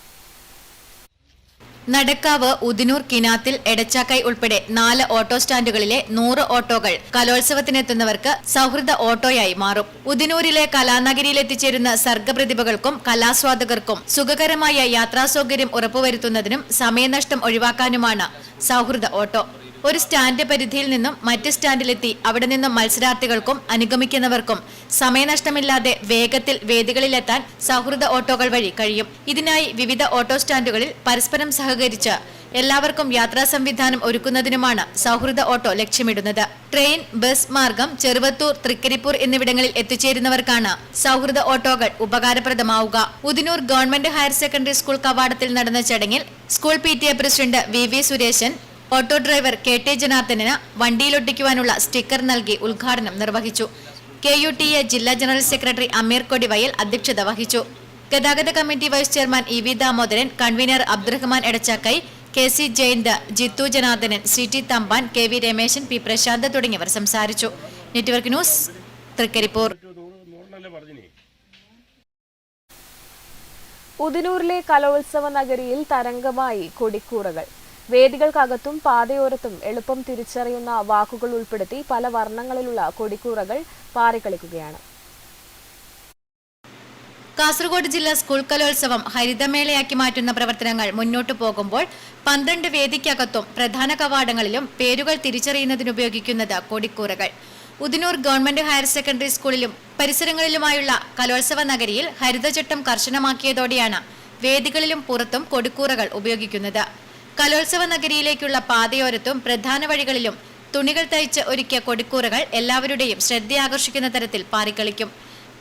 നടക്കാവ്, ഉദിനൂർ, കിനാത്തിൽ, എടച്ചാക്കൈ ഉൾപ്പെടെ 4 ഓട്ടോ സ്റ്റാൻഡുകളിലെ 100 ഓട്ടോകൾ കലോത്സവത്തിനെത്തുന്നവർക്ക് സൗഹൃദ ഓട്ടോയായി മാറും. ഉദിനൂരിലെ കലാനഗരിയിൽ എത്തിച്ചേരുന്ന സർഗപ്രതിഭകൾക്കും കലാസ്വാദകർക്കും സുഖകരമായ യാത്രാസൗകര്യം ഉറപ്പുവരുത്തുന്നതിനും സമയനഷ്ടം ഒഴിവാക്കാനുമാണ് സൗഹൃദ ഓട്ടോ. ഒരു സ്റ്റാൻഡ് പരിധിയിൽ നിന്നും മറ്റ് സ്റ്റാൻഡിലെത്തി അവിടെ നിന്നും മത്സരാർത്ഥികൾക്കും അനുഗമിക്കുന്നവർക്കും സമയനഷ്ടമില്ലാതെ വേഗത്തിൽ വേദികളിലെത്താൻ സൗഹൃദ ഓട്ടോകൾ വഴി കഴിയും. ഇതിനായി വിവിധ ഓട്ടോ സ്റ്റാൻഡുകളിൽ പരസ്പരം സഹകരിച്ച് എല്ലാവർക്കും യാത്രാ സംവിധാനം ഒരുക്കുന്നതിനുമാണ് സൗഹൃദ ഓട്ടോ ലക്ഷ്യമിടുന്നത്. ട്രെയിൻ, ബസ് മാർഗം ചെറുവത്തൂർ, തൃക്കരിപ്പൂർ എന്നിവിടങ്ങളിൽ എത്തിച്ചേരുന്നവർക്കാണ് സൗഹൃദ ഓട്ടോകൾ ഉപകാരപ്രദമാവുക. Udinur government higher secondary school കവാടത്തിൽ നടന്ന ചടങ്ങിൽ school PTA president VV Sureshan, auto driver KT ജനാർദ്ദനന് വണ്ടിയിലൊട്ടിക്കുവാനുള്ള സ്റ്റിക്കർ നൽകി ഉദ്ഘാടനം നിർവഹിച്ചു. KUTA ജില്ലാ ജനറൽ സെക്രട്ടറി അമീർ കൊടിവയൽ അധ്യക്ഷത വഹിച്ചു. ഗതാഗത committee vice chairman EV Damodaran, convener Abdurahman Edachakkai, KC Jayanth, Jithu Janardhanan, CT Thampan, KV Rameshan, P Prasanth തുടങ്ങിയവർ സംസാരിച്ചു. Network news, Trikaripur. ഉദിനൂരിലെ കലോത്സവ നഗരിയിൽ തരംഗമായി കൊടിക്കൂറകൾ. വേദികൾക്കകത്തും പാതയോരത്തും എളുപ്പം തിരിച്ചറിയുന്ന വാക്കുകൾ ഉൾപ്പെടുത്തി പല വർണ്ണങ്ങളിലുള്ള കൊടിക്കൂറകൾ പാറിക്കളിക്കുകയാണ്. കാസർഗോഡ് ജില്ലാ സ്കൂൾ കലോത്സവം ഹരിതമേളയാക്കി മാറ്റുന്ന പ്രവർത്തനങ്ങൾ മുന്നോട്ടു പോകുമ്പോൾ 12 വേദിക്കകത്തും പ്രധാന കവാടങ്ങളിലും പേരുകൾ തിരിച്ചറിയുന്നതിനുപയോഗിക്കുന്നത് കൊടിക്കൂറകൾ. ഉദിനൂർ ഗവൺമെന്റ് ഹയർ സെക്കൻഡറി സ്കൂളിലും പരിസരങ്ങളിലുമായുള്ള കലോത്സവ നഗരിയിൽ ഹരിതചട്ടം കർശനമാക്കിയതോടെയാണ് വേദികളിലും പുറത്തും കൊടിക്കൂറകൾ ഉപയോഗിക്കുന്നത്. കലോത്സവ നഗരിയിലേക്കുള്ള പാതയോരത്തും പ്രധാന വഴികളിലും തുണികൾ തയ്ച്ച് ഒരുക്കിയ കൊടിക്കൂറകൾ എല്ലാവരുടെയും ശ്രദ്ധയാകർഷിക്കുന്ന തരത്തിൽ പാറിക്കളിക്കും.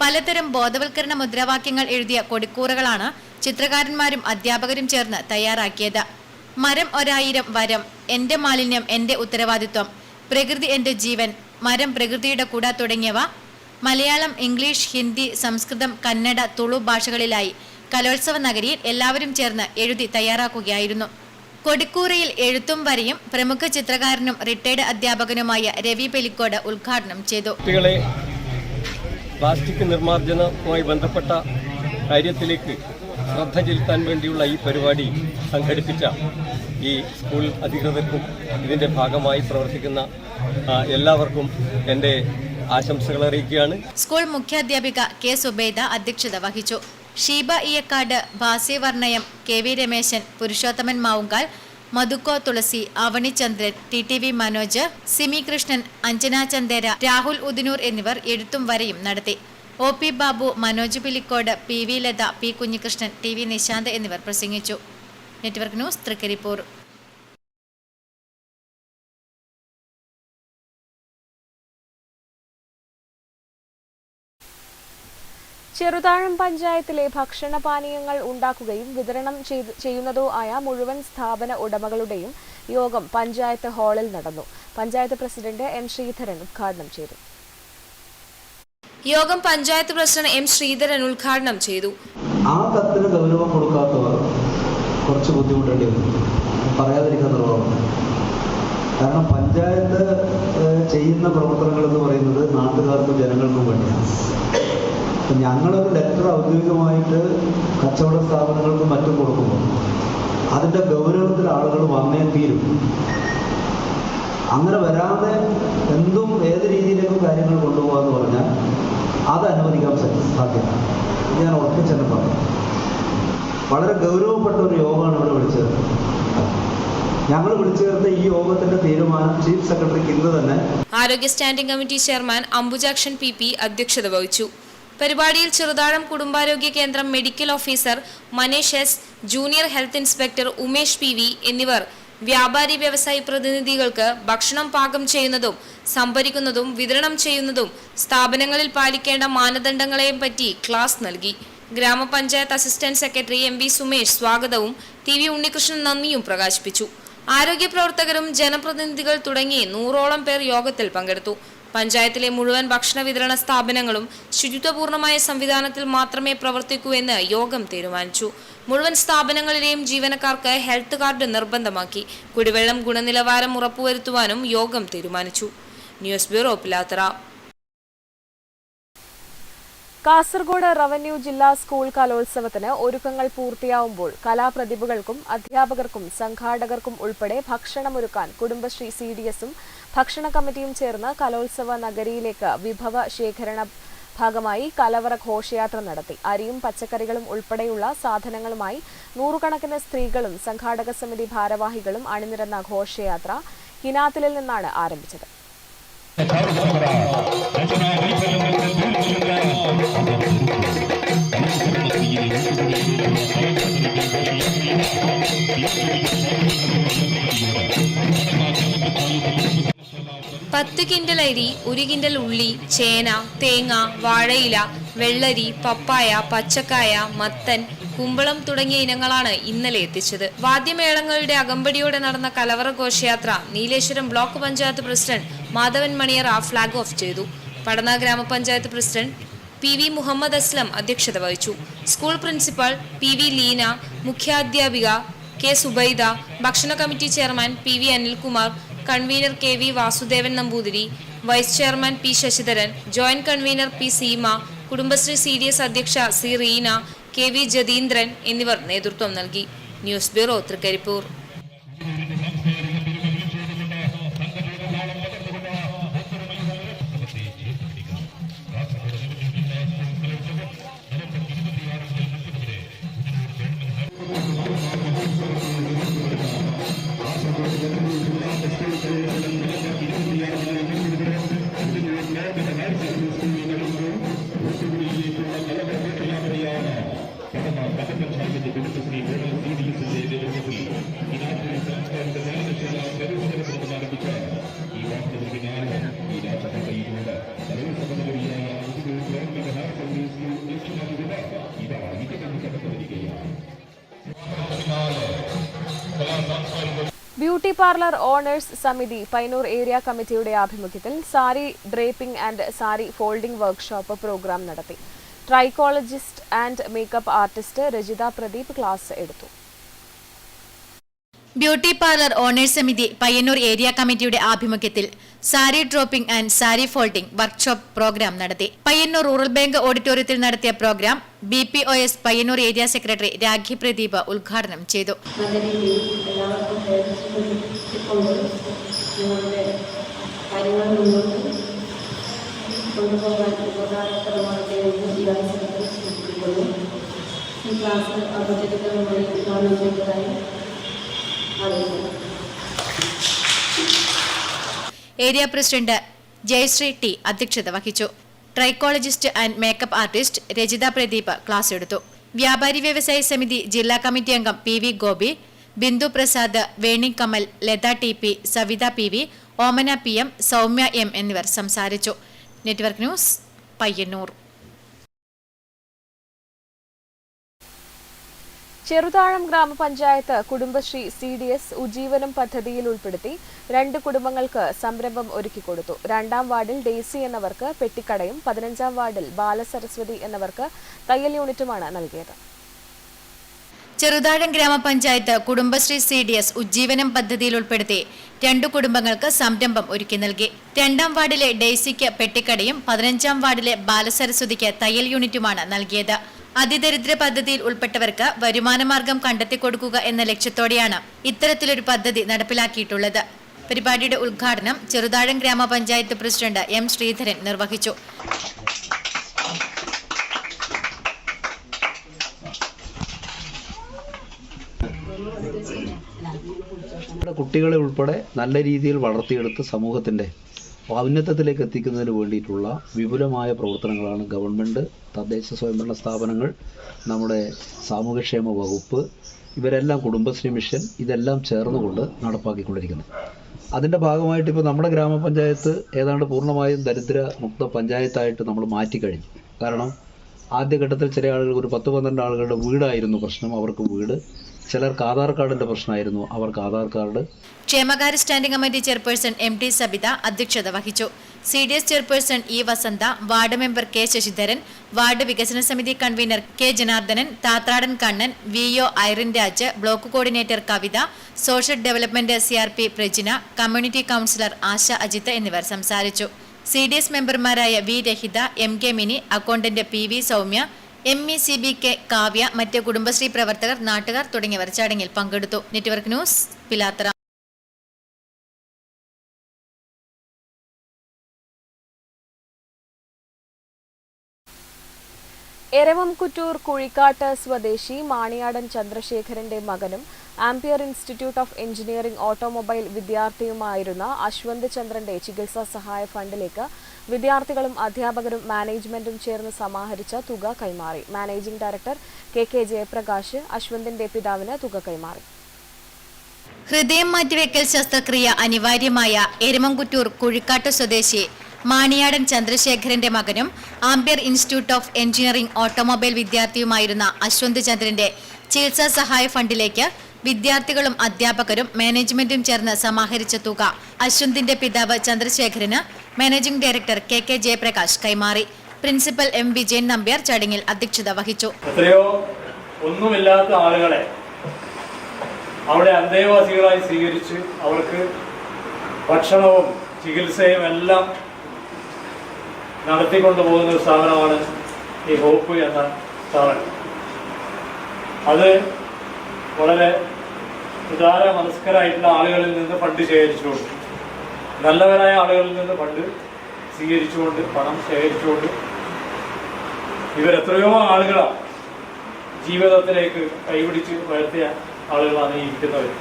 പലതരം ബോധവൽക്കരണ മുദ്രാവാക്യങ്ങൾ എഴുതിയ കൊടിക്കൂറകളാണ് ചിത്രകാരന്മാരും അധ്യാപകരും ചേർന്ന് തയ്യാറാക്കിയത്. മരം ഒരായിരം വരം, എന്റെ മാലിന്യം എന്റെ ഉത്തരവാദിത്വം, പ്രകൃതി എന്റെ ജീവൻ, മരം പ്രകൃതിയുടെ കൂട തുടങ്ങിയവ മലയാളം, ഇംഗ്ലീഷ്, ഹിന്ദി, സംസ്കൃതം, കന്നഡ, തുളു ഭാഷകളിലായി കലോത്സവ നഗരിയിൽ എല്ലാവരും ചേർന്ന് എഴുതി തയ്യാറാക്കുകയായിരുന്നു. കൊടിക്കൂറയിൽ എഴുത്തും വരയും പ്രമുഖ ചിത്രകാരനും റിട്ടയർഡ് അധ്യാപകനുമായ രവി പെലിക്കോട് ഉദ്ഘാടനം ചെയ്തു. കുട്ടികളെ പ്ലാസ്റ്റിക് നിർമ്മാർജ്ജനവുമായി ബന്ധപ്പെട്ട കാര്യത്തിലേക്ക് ശ്രദ്ധ ചെലുത്താൻ വേണ്ടിയുള്ള ഈ പരിപാടി സംഘടിപ്പിച്ച ഈ സ്കൂൾ അധികൃതർക്കും ഇതിന്റെ ഭാഗമായി പ്രവർത്തിക്കുന്ന എല്ലാവർക്കും എൻ്റെ ആശംസകൾ അറിയിക്കുകയാണ്. സ്കൂൾ മുഖ്യാധ്യാപിക K സുബൈദ അധ്യക്ഷത വഹിച്ചു. ഷീബ ഇയക്കാട്, ഭാസി വർണ്ണയം, KV രമേശൻ, പുരുഷോത്തമൻ മാവുങ്കാൽ, മധുക്കോ തുളസി, അവണി ചന്ദ്രൻ, TTV മനോജ്, സിമി കൃഷ്ണൻ, അഞ്ജന ചന്ദേര, രാഹുൽ ഉദിനൂർ എന്നിവർ എഴുത്തും വരയും നടത്തി. OP Babu, Manoj Pilicode, PV Latha, P Kunhikrishnan, TV Nishanth എന്നിവർ പ്രസംഗിച്ചു. Network news, Trikaripur. ചെറുതാഴം പഞ്ചായത്തിലെ ഭക്ഷണപാനീയങ്ങൾ ഉണ്ടാക്കുകയും വിതരണം ചെയ്യുന്നതോ ആയ മുഴുവൻ സ്ഥാപന ഉടമകളുടെയും യോഗം പഞ്ചായത്ത് ഹാളിൽ നടന്നു. പഞ്ചായത്ത് പ്രസിഡന്റ് M ശ്രീധരൻ ഉദ്ഘാടനം ചെയ്തു. യോഗം പഞ്ചായത്ത് പ്രസിഡന്റ് M ശ്രീധരൻ ഉദ്ഘാടനം ചെയ്തു. ആ തത്തിന് ഗൗരവം കൊടുക്കാത്തവർ കുറച്ച് ബുദ്ധിമുട്ടേണ്ടി വരും, പറയാതിരിക്കാൻ നിർവാഹം. കാരണം പഞ്ചായത്ത് ചെയ്യുന്ന പ്രവർത്തനങ്ങൾ എന്ന് പറയുന്നത് നാട്ടുകാർക്കും ജനങ്ങൾക്കും വേണ്ടിയാണ്. ഞങ്ങളൊരു ലെറ്റർ ഔദ്യോഗികമായിട്ട് കച്ചവട സ്ഥാപനങ്ങൾക്കും മറ്റും കൊടുക്കുമ്പോൾ അതിൻ്റെ ഗൗരവത്തിൽ ആളുകൾ വന്നേ തീരും. അങ്ങനെ വരാതെ എന്തും ഏത് രീതിയിലേക്കും കാര്യങ്ങൾ കൊണ്ടുപോകാന്ന് പറഞ്ഞാൽ അത് അനുവദിക്കാൻ സാധ്യത. ഞാൻ ഉറപ്പിച്ചെന്നെ പറഞ്ഞു. വളരെ ഗൗരവപ്പെട്ട ഒരു യോഗമാണ് ഇവിടെ വിളിച്ചു ചേർത്തത്. ഞങ്ങൾ വിളിച്ചു ചേർത്ത ഈ യോഗത്തിന്റെ തീരുമാനം ചീഫ് സെക്രട്ടറിക്ക് ഇന്ന് തന്നെ. ആരോഗ്യ standing committee chairman Ambujakshan PP അധ്യക്ഷത വഹിച്ചു. പരിപാടിയിൽ ചെറുതാഴം കുടുംബാരോഗ്യ കേന്ദ്രം medical officer Manesh S, junior health inspector Umesh PV എന്നിവർ വ്യാപാരി വ്യവസായി പ്രതിനിധികൾക്ക് ഭക്ഷണം പാകം ചെയ്യുന്നതും സംഭരിക്കുന്നതും വിതരണം ചെയ്യുന്നതും സ്ഥാപനങ്ങളിൽ പാലിക്കേണ്ട മാനദണ്ഡങ്ങളെയും പറ്റി ക്ലാസ് നൽകി. ഗ്രാമപഞ്ചായത്ത് അസിസ്റ്റന്റ് സെക്രട്ടറി MV സുമേഷ് സ്വാഗതവും TV ഉണ്ണികൃഷ്ണൻ നന്ദിയും പ്രകാശിപ്പിച്ചു. ആരോഗ്യ പ്രവർത്തകരും ജനപ്രതിനിധികൾ തുടങ്ങി 100ഓളം പേർ യോഗത്തിൽ പങ്കെടുത്തു. പഞ്ചായത്തിലെ മുഴുവൻ ഭക്ഷണ വിതരണ സ്ഥാപനങ്ങളും ശുചിത്വപൂർണമായ സംവിധാനത്തിൽ മാത്രമേ പ്രവർത്തിക്കൂ എന്ന് യോഗം തീരുമാനിച്ചു. മുഴുവൻ സ്ഥാപനങ്ങളിലെയും ജീവനക്കാർക്ക് ഹെൽത്ത് കാർഡ് നിർബന്ധമാക്കി. കുടിവെള്ളം ഗുണനിലവാരം ഉറപ്പുവരുത്തുവാനും യോഗം തീരുമാനിച്ചു. News bureau, Pilathara. Kasaragod revenue ജില്ലാ സ്കൂൾ കലോത്സവത്തിന് ഒരുക്കങ്ങൾ പൂർത്തിയാവുമ്പോൾ കലാപ്രതിഭകൾക്കും അധ്യാപകർക്കും സംഘാടകർക്കും ഉൾപ്പെടെ ഭക്ഷണമൊരുക്കാൻ കുടുംബശ്രീ CDSഉം ഭക്ഷണ കമ്മിറ്റിയും ചേർന്ന് കലോത്സവ നഗരിയിലേക്ക് വിഭവ ശേഖരണ ഭാഗമായി കലവറ ഘോഷയാത്ര നടത്തി. അരിയും പച്ചക്കറികളും ഉൾപ്പെടെയുള്ള സാധനങ്ങളുമായി നൂറുകണക്കിന് സ്ത്രീകളും സംഘാടക സമിതി ഭാരവാഹികളും അണിനിരന്ന ഘോഷയാത്ര ഹിനാത്തിലിൽ നിന്നാണ് ആരംഭിച്ചത്. പത്ത് കിൻഡൽ അരി, 1 കിൻഡൽ ഉള്ളി, ചേന, തേങ്ങ, വാഴയില, വെള്ളരി, പപ്പായ, പച്ചക്കായ, മത്തൻ, കുമ്പളം തുടങ്ങിയ ഇനങ്ങളാണ് ഇന്നലെ എത്തിച്ചത്. വാദ്യമേളങ്ങളുടെ അകമ്പടിയോടെ നടന്ന കലവറ ഘോഷയാത്ര Nileshwaram block panchayat president Madhavan Maniyara flag of ചെയ്തു. പടന്ന ഗ്രാമപഞ്ചായത്ത് പ്രസിഡന്റ് PV മുഹമ്മദ് അസ്ലം അധ്യക്ഷത വഹിച്ചു. സ്കൂൾ പ്രിൻസിപ്പൽ PV ലീന, മുഖ്യാധ്യാപിക K സുബൈദ, ഭക്ഷണ committee chairman PV Anilkumar, convener KV Vasudevan Namboothiri, vice chairman P Sasidharan, joint convener P Seema, Kudumbashree CDS അധ്യക്ഷ C റീന, KV ജതീന്ദ്രൻ എന്നിവർ നേതൃത്വം നൽകി. News bureau, Trikaripur. Beauty parlour owners സമിതി പയ്യന്നൂർ ഏരിയ കമ്മിറ്റിയുടെ ആഭിമുഖ്യത്തിൽ sari draping and sari folding workshop programme നടത്തി. Trichologist and makeup artist Rajitha Pradeep class എടുത്തു. Beauty parlour owners സമിതി പയ്യന്നൂർ ഏരിയ കമ്മിറ്റിയുടെ ആഭിമുഖ്യത്തിൽ sari draping and sari folding workshop programme നടത്തി. പയ്യന്നൂർ റൂറൽ ബാങ്ക് ഓഡിറ്റോറിയത്തിൽ നടത്തിയ programme BPOS Payyanur area secretary Rakhi Pradeep ഉദ്ഘാടനം ചെയ്തു. ഏരിയ പ്രസിഡന്റ് ജയശ്രീ T അധ്യക്ഷത വഹിച്ചു. Trichologist and makeup artist Rajitha Pradeep class എടുത്തു. വ്യാപാരി വ്യവസായ സമിതി ജില്ലാ കമ്മിറ്റി അംഗം PV Gopi, Bindu Prasad, Veni Kamal, Latha TP, Savitha PV, ഓമന PM, സൗമ്യ M എന്നിവർ സംസാരിച്ചു. Network news, Payyanur. ചെറുതാഴം ഗ്രാമപഞ്ചായത്ത് കുടുംബശ്രീ CDS ഉജ്ജീവനം പദ്ധതിയിൽ ഉൾപ്പെടുത്തി 2 കുടുംബങ്ങൾക്ക് സംരംഭം ഒരുക്കിക്കൊടുത്തു. 2ാം വാർഡിൽ ഡെയ്സി എന്നവർക്ക് പെട്ടിക്കടയും 15ാം വാർഡിൽ ബാലസരസ്വതി എന്നവർക്ക് തയ്യൽ യൂണിറ്റുമാണ് നൽകിയത്. ചെറുതാഴം ഗ്രാമപഞ്ചായത്ത് കുടുംബശ്രീ CDS ഉജ്ജീവനം പദ്ധതിയിൽ ഉൾപ്പെടുത്തി 2 കുടുംബങ്ങൾക്ക് സംരംഭം ഒരുക്കി നൽകി. 2ാം വാർഡിലെ ഡെയ്സിക്ക് പെട്ടിക്കടയും 15ാം വാർഡിലെ ബാലസരസ്വതിക്ക് തയ്യൽ യൂണിറ്റുമാണ് നൽകിയത്. അതിദരിദ്ര പദ്ധതിയിൽ ഉൾപ്പെട്ടവർക്ക് വരുമാനമാർഗം കണ്ടെത്തിക്കൊടുക്കുക എന്ന ലക്ഷ്യത്തോടെയാണ് ഇത്തരത്തിലൊരു പദ്ധതി നടപ്പിലാക്കിയിട്ടുള്ളത്. പരിപാടിയുടെ ഉദ്ഘാടനം ചെറുതാഴം ഗ്രാമപഞ്ചായത്ത് പ്രസിഡന്റ് M ശ്രീധരൻ നിർവഹിച്ചു. കുട്ടികളെ ഉൾപ്പെടെ നല്ല രീതിയിൽ വളർത്തിയെടുത്ത് സമൂഹത്തിൻ്റെ ഔന്നത്യത്തിലേക്ക് എത്തിക്കുന്നതിന് വേണ്ടിയിട്ടുള്ള വിപുലമായ പ്രവർത്തനങ്ങളാണ് ഗവൺമെൻറ്, തദ്ദേശ സ്വയംഭരണ സ്ഥാപനങ്ങൾ, നമ്മുടെ സാമൂഹ്യക്ഷേമ വകുപ്പ്, ഇവരെല്ലാം കുടുംബശ്രീ മിഷൻ ഇതെല്ലാം ചേർന്നുകൊണ്ട് നടപ്പാക്കിക്കൊണ്ടിരിക്കുന്നത്. അതിൻ്റെ ഭാഗമായിട്ട് ഇപ്പോൾ നമ്മുടെ ഗ്രാമപഞ്ചായത്ത് ഏതാണ്ട് പൂർണ്ണമായും ദരിദ്രമുക്ത പഞ്ചായത്തായിട്ട് നമ്മൾ മാറ്റിക്കഴിഞ്ഞു. കാരണം ആദ്യഘട്ടത്തിൽ ചില ആളുകൾ ഒരു 10-12 ആളുകളുടെ വീടായിരുന്നു പ്രശ്നം, അവർക്ക് വീട്. ചിലർക്ക് ആധാർ കാർഡിൻ്റെ പ്രശ്നമായിരുന്നു, അവർക്ക് ആധാർ കാർഡ്. ക്ഷേമകാര്യ standing committee chairperson MT Sabitha അധ്യക്ഷത വഹിച്ചു. CDS chairperson E Vasantha, ward member K Sasidharan, ward വികസന സമിതി convener K Janardhanan, Thathradan Kannan, VO Irin Raj, block coordinator Kavitha, social development CRP Prajina, community counsellor Asha Ajith എന്നിവർ സംസാരിച്ചു. CDS മെമ്പർമാരായ V Rahitha, MK Mini, accountant PV Soumya, MECBK Kavya, മറ്റ് കുടുംബശ്രീ പ്രവർത്തകർ, നാട്ടുകാർ തുടങ്ങിയവർ ചടങ്ങിൽ പങ്കെടുത്തു. Network news, Pilathara. എരവംകുറ്റൂർ കുഴിക്കാട്ട് സ്വദേശി മാണിയാടൻ ചന്ദ്രശേഖരന്റെ മകനും Ampere institute of engineering automobile വിദ്യാർത്ഥിയുമായിരുന്ന അശ്വന്ത് ചന്ദ്രന്റെ ചികിത്സാ സഹായ ഫണ്ടിലേക്ക് വിദ്യാർത്ഥികളും അധ്യാപകരും മാനേജ്മെന്റും ചേർന്ന് സമാഹരിച്ച തുക കൈമാറി. മാനേജിംഗ് ഡയറക്ടർ KK ജയപ്രകാശ് അശ്വന്തിന്റെ പിതാവിന് തുക കൈമാറി. ഹൃദയം മാറ്റിവെക്കൽ ശസ്ത്രക്രിയ അനിവാര്യമായ എരമംകുറ്റൂർ കുഴിക്കാട്ട് സ്വദേശി മാണിയാടൻ ചന്ദ്രശേഖരന്റെ മകനും Ampere institute of engineering automobile വിദ്യാർത്ഥിയുമായിരുന്ന അശ്വന്ത് ചന്ദ്രന്റെ ചികിത്സാ സഹായ ഫണ്ടിലേക്ക് വിദ്യാർത്ഥികളും അധ്യാപകരും മാനേജ്മെന്റും ചേർന്ന് സമാഹരിച്ച തുക അശ്വന്തിന്റെ പിതാവ് ചന്ദ്രശേഖരന് മാനേജിംഗ് ഡയറക്ടർ KK ജയപ്രകാശ് കൈമാറി. പ്രിൻസിപ്പൽ M വിജയൻ നമ്പ്യാർ ചടങ്ങിൽ അധ്യക്ഷത വഹിച്ചു. എത്രയോ ഒന്നുമില്ലാത്ത ആളുകളെ അവിടെ അന്തേവാസികളായി സ്വീകരിച്ച് അവർക്ക് ഭക്ഷണവും ചികിത്സയും എല്ലാം നടത്തിക്കൊണ്ടുപോകുന്ന ഒരു സ്ഥാപനമാണ് ഈ ഹോപ്പ് എന്ന സ്ഥാപനം. അത് വളരെ ഉദാര മനസ്കരായിട്ടുള്ള ആളുകളിൽ നിന്ന് ഫണ്ട് ശേഖരിച്ചുകൊണ്ട്, നല്ലവരായ ആളുകളിൽ നിന്ന് ഫണ്ട് സ്വീകരിച്ചുകൊണ്ട്, പണം ശേഖരിച്ചുകൊണ്ട് ഇവരെത്രയോ ആളുകളാണ് ജീവിതത്തിലേക്ക് കൈപിടിച്ച് ഉയർത്തിയ ആളുകളാണ് ഈ ഇരിക്കുന്നവർ.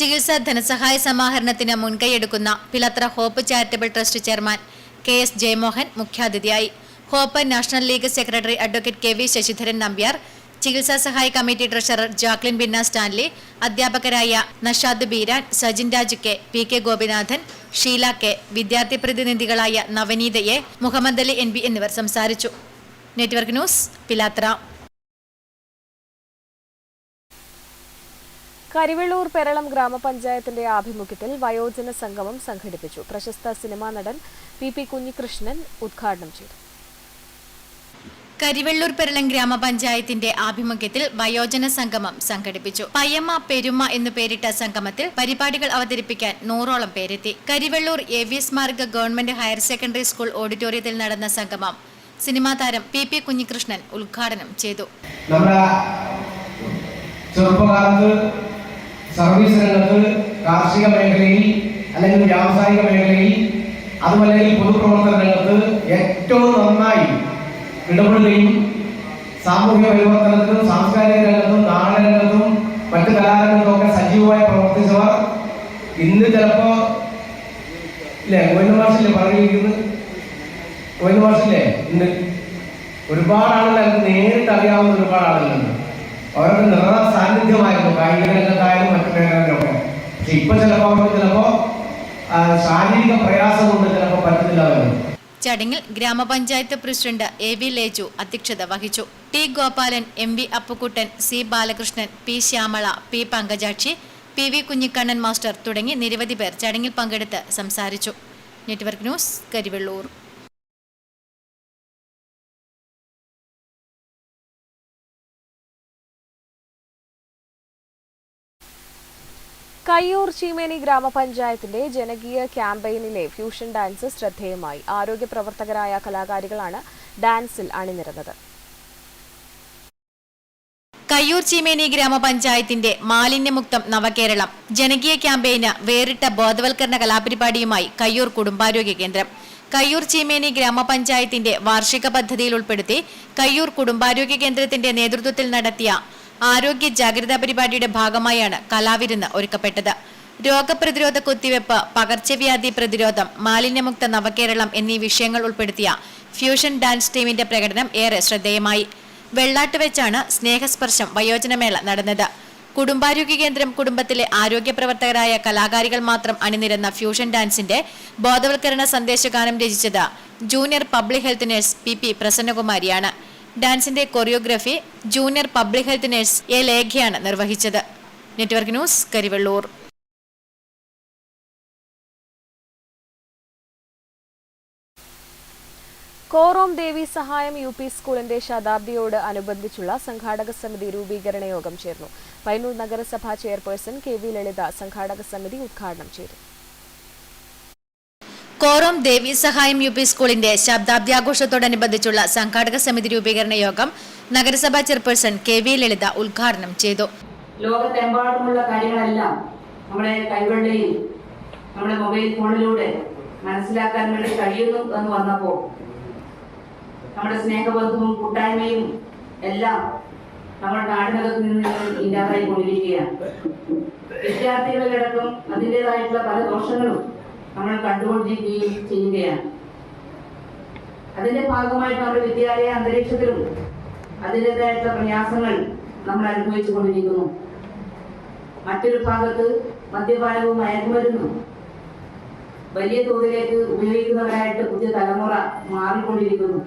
ചികിത്സാ ധനസഹായ സമാഹരണത്തിന് മുൻകൈയെടുക്കുന്ന Pilathara hope charitable trust chairman KS Jayamohan മുഖ്യാതിഥിയായി. Hope national league secretary advocate KV Sasidharan Nambiar, ചികിത്സാ സഹായ committee treasurer Jacqueline Binna Stanley, അധ്യാപകരായ Nashad Beeran, Sajin Raj K, PK Gopinathan, Sheela K, വിദ്യാർത്ഥി പ്രതിനിധികളായ നവനീത A, മുഹമ്മദ് അലി NB എന്നിവർ സംസാരിച്ചു. Network news, Pilathara. കരിവെള്ളൂർ പെരളം ഗ്രാമപഞ്ചായത്തിന്റെ ആഭിമുഖ്യത്തിൽ വയോജന സംഗമം സംഘടിപ്പിച്ചു. പ്രശസ്ത സിനിമാ നടൻ PP കുഞ്ഞികൃഷ്ണൻ ഉദ്ഘാടനം ചെയ്തു. കരിവെള്ളൂർ പെരളം ഗ്രാമപഞ്ചായത്തിന്റെ ആഭിമുഖ്യത്തിൽ വയോജന സംഗമം സംഘടിപ്പിച്ചു. പയ്യമ്മ പെരുമ്മ എന്നു പേരിട്ട സംഗമത്തിൽ പരിപാടികൾ അവതരിപ്പിക്കാൻ 100ഓളം പേരെത്തി. Karivellur AVS Marg government higher secondary school ഓഡിറ്റോറിയത്തിൽ നടന്ന സംഗമം സിനിമാ താരം PP കുഞ്ഞികൃഷ്ണൻ ഉദ്ഘാടനം ചെയ്തു. ചെറുപ്പകാലത്ത് സർവീസ് രംഗത്ത്, കാർഷിക മേഖലയിൽ അല്ലെങ്കിൽ വ്യാവസായിക മേഖലയിൽ, അതുപോലെ പൊതുപ്രവർത്തന രംഗത്ത് ഏറ്റവും നന്നായി ഇടപെടുകയും സാമൂഹിക പരിവർത്തനത്തിനും സാംസ്കാരിക രംഗത്തും നാടകരംഗത്തും മറ്റു കലാരംഗത്തും ഒക്കെ സജീവമായി പ്രവർത്തിച്ചവർ ഇന്ന് ചിലപ്പോ ഇല്ലേ ഗോവിന്ദമാഷില്ലേ പറഞ്ഞിരിക്കുന്നത്, ഗോവിന്ദമാഷില്ലേ ഇന്ന് ഒരുപാട് ആളുകൾ നേരിട്ട് അറിയാവുന്ന ഒരുപാട് ആളുകളുണ്ട്. അവർക്ക് നിറ സാന്നിധ്യമായിരുന്നു കായിക രംഗത്തായാലും മറ്റു മേഖലകളിലൊക്കെ. പക്ഷെ ഇപ്പൊ ചിലപ്പോ ശാരീരിക പ്രയാസം കൊണ്ട് ചിലപ്പോൾ പറ്റുന്നില്ല വരുന്നു. ചടങ്ങിൽ ഗ്രാമപഞ്ചായത്ത് പ്രസിഡന്റ് AV ലേജു അധ്യക്ഷത വഹിച്ചു. T Gopalan, MV Appukuttan, C Balakrishnan, P Shyamala, P Pankajakshi, PV Kunhikannan master തുടങ്ങി നിരവധി പേർ ചടങ്ങിൽ പങ്കെടുത്ത് സംസാരിച്ചു. Network news, Karivellur. കയ്യൂർ ചീമേനി ഗ്രാമപഞ്ചായത്തിന്റെ ജനകീയ ക്യാമ്പയിനിലെ ഫ്യൂഷൻ ഡാൻസ് ശ്രദ്ധേയമായി. ആരോഗ്യ പ്രവർത്തകരായ കലാകാരികളാണ് ഡാൻസിൽ അണിനിരന്നത്. കയ്യൂർ ചീമേനി ഗ്രാമപഞ്ചായത്തിന്റെ മാലിന്യമുക്തം നവകേരളം ജനകീയ ക്യാമ്പയിന് വേറിട്ട ബോധവൽക്കരണ കലാപരിപാടിയുമായി കയ്യൂർ കുടുംബാരോഗ്യ കേന്ദ്രം. കയ്യൂർ ചീമേനി ഗ്രാമപഞ്ചായത്തിന്റെ വാർഷിക പദ്ധതിയിൽ ഉൾപ്പെടുത്തി കയ്യൂർ കുടുംബാരോഗ്യ കേന്ദ്രത്തിന്റെ നേതൃത്വത്തിൽ നടത്തിയ ആരോഗ്യ ജാഗ്രതാ പരിപാടിയുടെ ഭാഗമായാണ് കലാവിരുന്ന് ഒരുക്കപ്പെട്ടത്. രോഗപ്രതിരോധ കുത്തിവെപ്പ്, പകർച്ചവ്യാധി പ്രതിരോധം, മാലിന്യമുക്ത നവകേരളം എന്നീ വിഷയങ്ങൾ ഉൾപ്പെടുത്തിയ ഫ്യൂഷൻ ഡാൻസ് ടീമിന്റെ പ്രകടനം ഏറെ ശ്രദ്ധേയമായി. വെള്ളാട്ട് വെച്ചാണ് സ്നേഹസ്പർശം വയോജനമേള നടന്നത്. കുടുംബാരോഗ്യ കേന്ദ്രം കുടുംബത്തിലെ ആരോഗ്യ പ്രവർത്തകരായ കലാകാരികൾ മാത്രം അണിനിരന്ന ഫ്യൂഷൻ ഡാൻസിന്റെ ബോധവൽക്കരണ സന്ദേശഗാനം രചിച്ചത് junior public health nurse PP പ്രസന്നകുമാരിയാണ്. ഡാൻസിന്റെ choreography junior public health nurse A ലേഖയാണ് നിർവഹിച്ചത്. Network news, Karivellur. Korom Devi Sahayam UP സ്കൂളിന്റെ ശതാബ്ദിയോട് അനുബന്ധിച്ചുള്ള സംഘാടക സമിതി രൂപീകരണ യോഗം ചേർന്നു. പയ്യന്നൂർ നഗരസഭാ ചെയർപേഴ്സൺ KV ലളിത സംഘാടക സമിതി ഉദ്ഘാടനം ചെയ്തു. കോറോം ദേവി സഹായം UP സ്കൂളിന്റെ ശതാബ്ദ്യാഘോഷത്തോടനുബന്ധിച്ചുള്ള സംഘാടക സമിതി രൂപീകരണ യോഗം നഗരസഭാ ചെയർപേഴ്സൺ KV ലളിത ഉദ്ഘാടനം ചെയ്തു. ലോകത്തെമ്പാടുമുള്ള കാര്യങ്ങളെല്ലാം നമ്മുടെ കൈവെള്ളയിൽ നമ്മുടെ മൊബൈൽ ഫോണിലൂടെ മനസ്സിലാക്കാൻ വേണ്ടി കഴിയുന്നു എന്ന് വന്നപ്പോൾ നമ്മുടെ സ്നേഹബന്ധവും കൂട്ടായ്മയും എല്ലാം നമ്മുടെ നാടിനകത്ത് നിന്ന് ഇല്ലാതായി കൊണ്ടിരിക്കുകയാണ്. വിദ്യാർത്ഥികളിലടക്കം അതിൻ്റെതായിട്ടുള്ള പല ദോഷങ്ങളും നമ്മൾ കണ്ടുകൊണ്ടിരിക്കുകയും ചെയ്യുകയാണ്. അതിന്റെ ഭാഗമായിട്ട് നമ്മുടെ വിദ്യാലയ അന്തരീക്ഷത്തിലും അതിൻ്റെതായിട്ടുള്ള പ്രയാസങ്ങൾ നമ്മൾ അനുഭവിച്ചു കൊണ്ടിരിക്കുന്നു. മറ്റൊരു ഭാഗത്ത് മദ്യപാനവും മയക്കുമരുന്നും വലിയ തോതിലേക്ക് ഉപയോഗിക്കുന്നവരായിട്ട് പുതിയ തലമുറ മാറിക്കൊണ്ടിരിക്കുന്നു.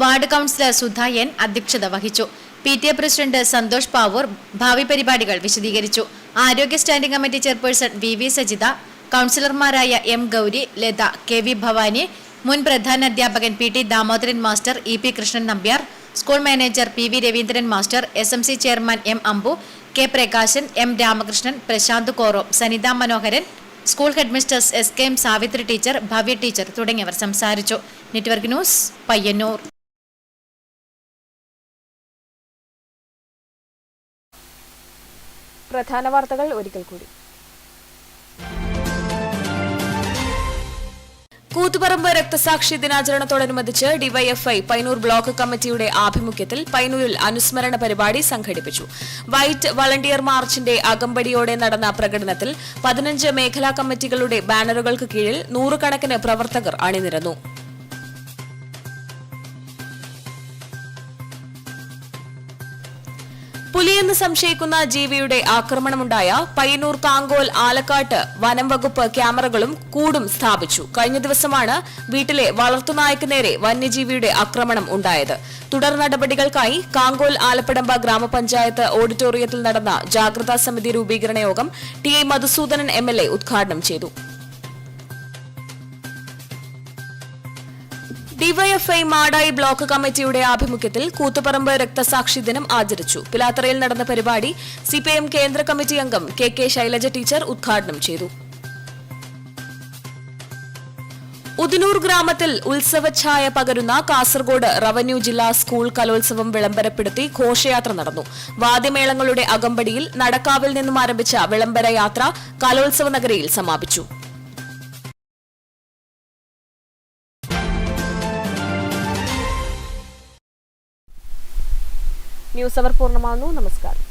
വാർഡ് കൌൺസിലർ സുധാ N അധ്യക്ഷത വഹിച്ചു. PTA പ്രസിഡന്റ് സന്തോഷ് പാവൂർ ഭാവി പരിപാടികൾ വിശദീകരിച്ചു. ആരോഗ്യ standing committee chairperson VV Sajitha, കൌൺസിലർമാരായ M ഗൗരി, ലത, KV ഭവാനി, മുൻ പ്രധാന അധ്യാപകൻ PT Damodaran master, EP Krishnan Nambiar, school manager PV Raveendran master, SMC chairman M Ambu, K Prakashan, M Ramakrishnan, Prashanth Korom, Sanitha Manoharan, school headmistress SKM Savithri teacher, Bhavya teacher തുടങ്ങിയവർ സംസാരിച്ചു. Network news, Payyanur. പ്രധാന വാർത്തകൾ ഒരിക്കൽ കൂടി. കൂത്തുപറമ്പ് രക്തസാക്ഷി ദിനാചരണത്തോടനുബന്ധിച്ച് ഡിവൈഎഫ്ഐ പയ്യന്നൂർ ബ്ലോക്ക് കമ്മിറ്റിയുടെ ആഭിമുഖ്യത്തിൽ പയ്യന്നൂരിൽ അനുസ്മരണ പരിപാടി സംഘടിപ്പിച്ചു. വൈറ്റ് വളണ്ടിയർ മാർച്ചിന്റെ അകമ്പടിയോടെ നടന്ന പ്രകടനത്തിൽ 15 മേഖലാ കമ്മിറ്റികളുടെ ബാനറുകൾക്ക് കീഴിൽ 100 കണക്കിന് പ്രവർത്തകർ അണിനിരന്നു. പുലിയെന്ന് സംശയിക്കുന്ന ജീവിയുടെ ആക്രമണമുണ്ടായ പയ്യന്നൂർ കാങ്കോൽ ആലക്കാട്ട് വനം വകുപ്പ് ക്യാമറകളും കൂടും സ്ഥാപിച്ചു. കഴിഞ്ഞ ദിവസമാണ് വീട്ടിലെ വളർത്തുനായ്ക്ക് നേരെ വന്യജീവിയുടെ ആക്രമണം ഉണ്ടായത്. തുടർ നടപടികൾക്കായി കാങ്കോൽ ആലപ്പടമ്പ ഗ്രാമപഞ്ചായത്ത് ഓഡിറ്റോറിയത്തിൽ നടന്ന ജാഗ്രതാ സമിതി രൂപീകരണ യോഗം TI മധുസൂദനൻ MLA ഉദ്ഘാടനം ചെയ്തു. ഡിവൈഎഫ്ഐ മാടായി ബ്ലോക്ക് കമ്മിറ്റിയുടെ ആഭിമുഖ്യത്തിൽ കൂത്തുപറമ്പ് രക്തസാക്ഷി ദിനം ആചരിച്ചു. പിലാത്തറയിൽ നടന്ന പരിപാടി CPM കേന്ദ്ര കമ്മിറ്റി അംഗം KK ശൈലജ ടീച്ചർ ഉദ്ഘാടനം ചെയ്തു. ഉദിനൂർ ഗ്രാമത്തിൽ ഉത്സവഛായ പകരുന്ന കാസർഗോഡ് റവന്യൂ ജില്ലാ സ്കൂൾ കലോത്സവം വിളംബരപ്പെടുത്തി ഘോഷയാത്ര നടന്നു. വാദ്യമേളങ്ങളുടെ അകമ്പടിയിൽ നടക്കാവിൽ നിന്നും ആരംഭിച്ച വിളംബര യാത്ര കലോത്സവ നഗരിയിൽ സമാപിച്ചു. ന്യൂസ് അവർ പൂർണ്ണമാകുന്നു. നമസ്കാരം.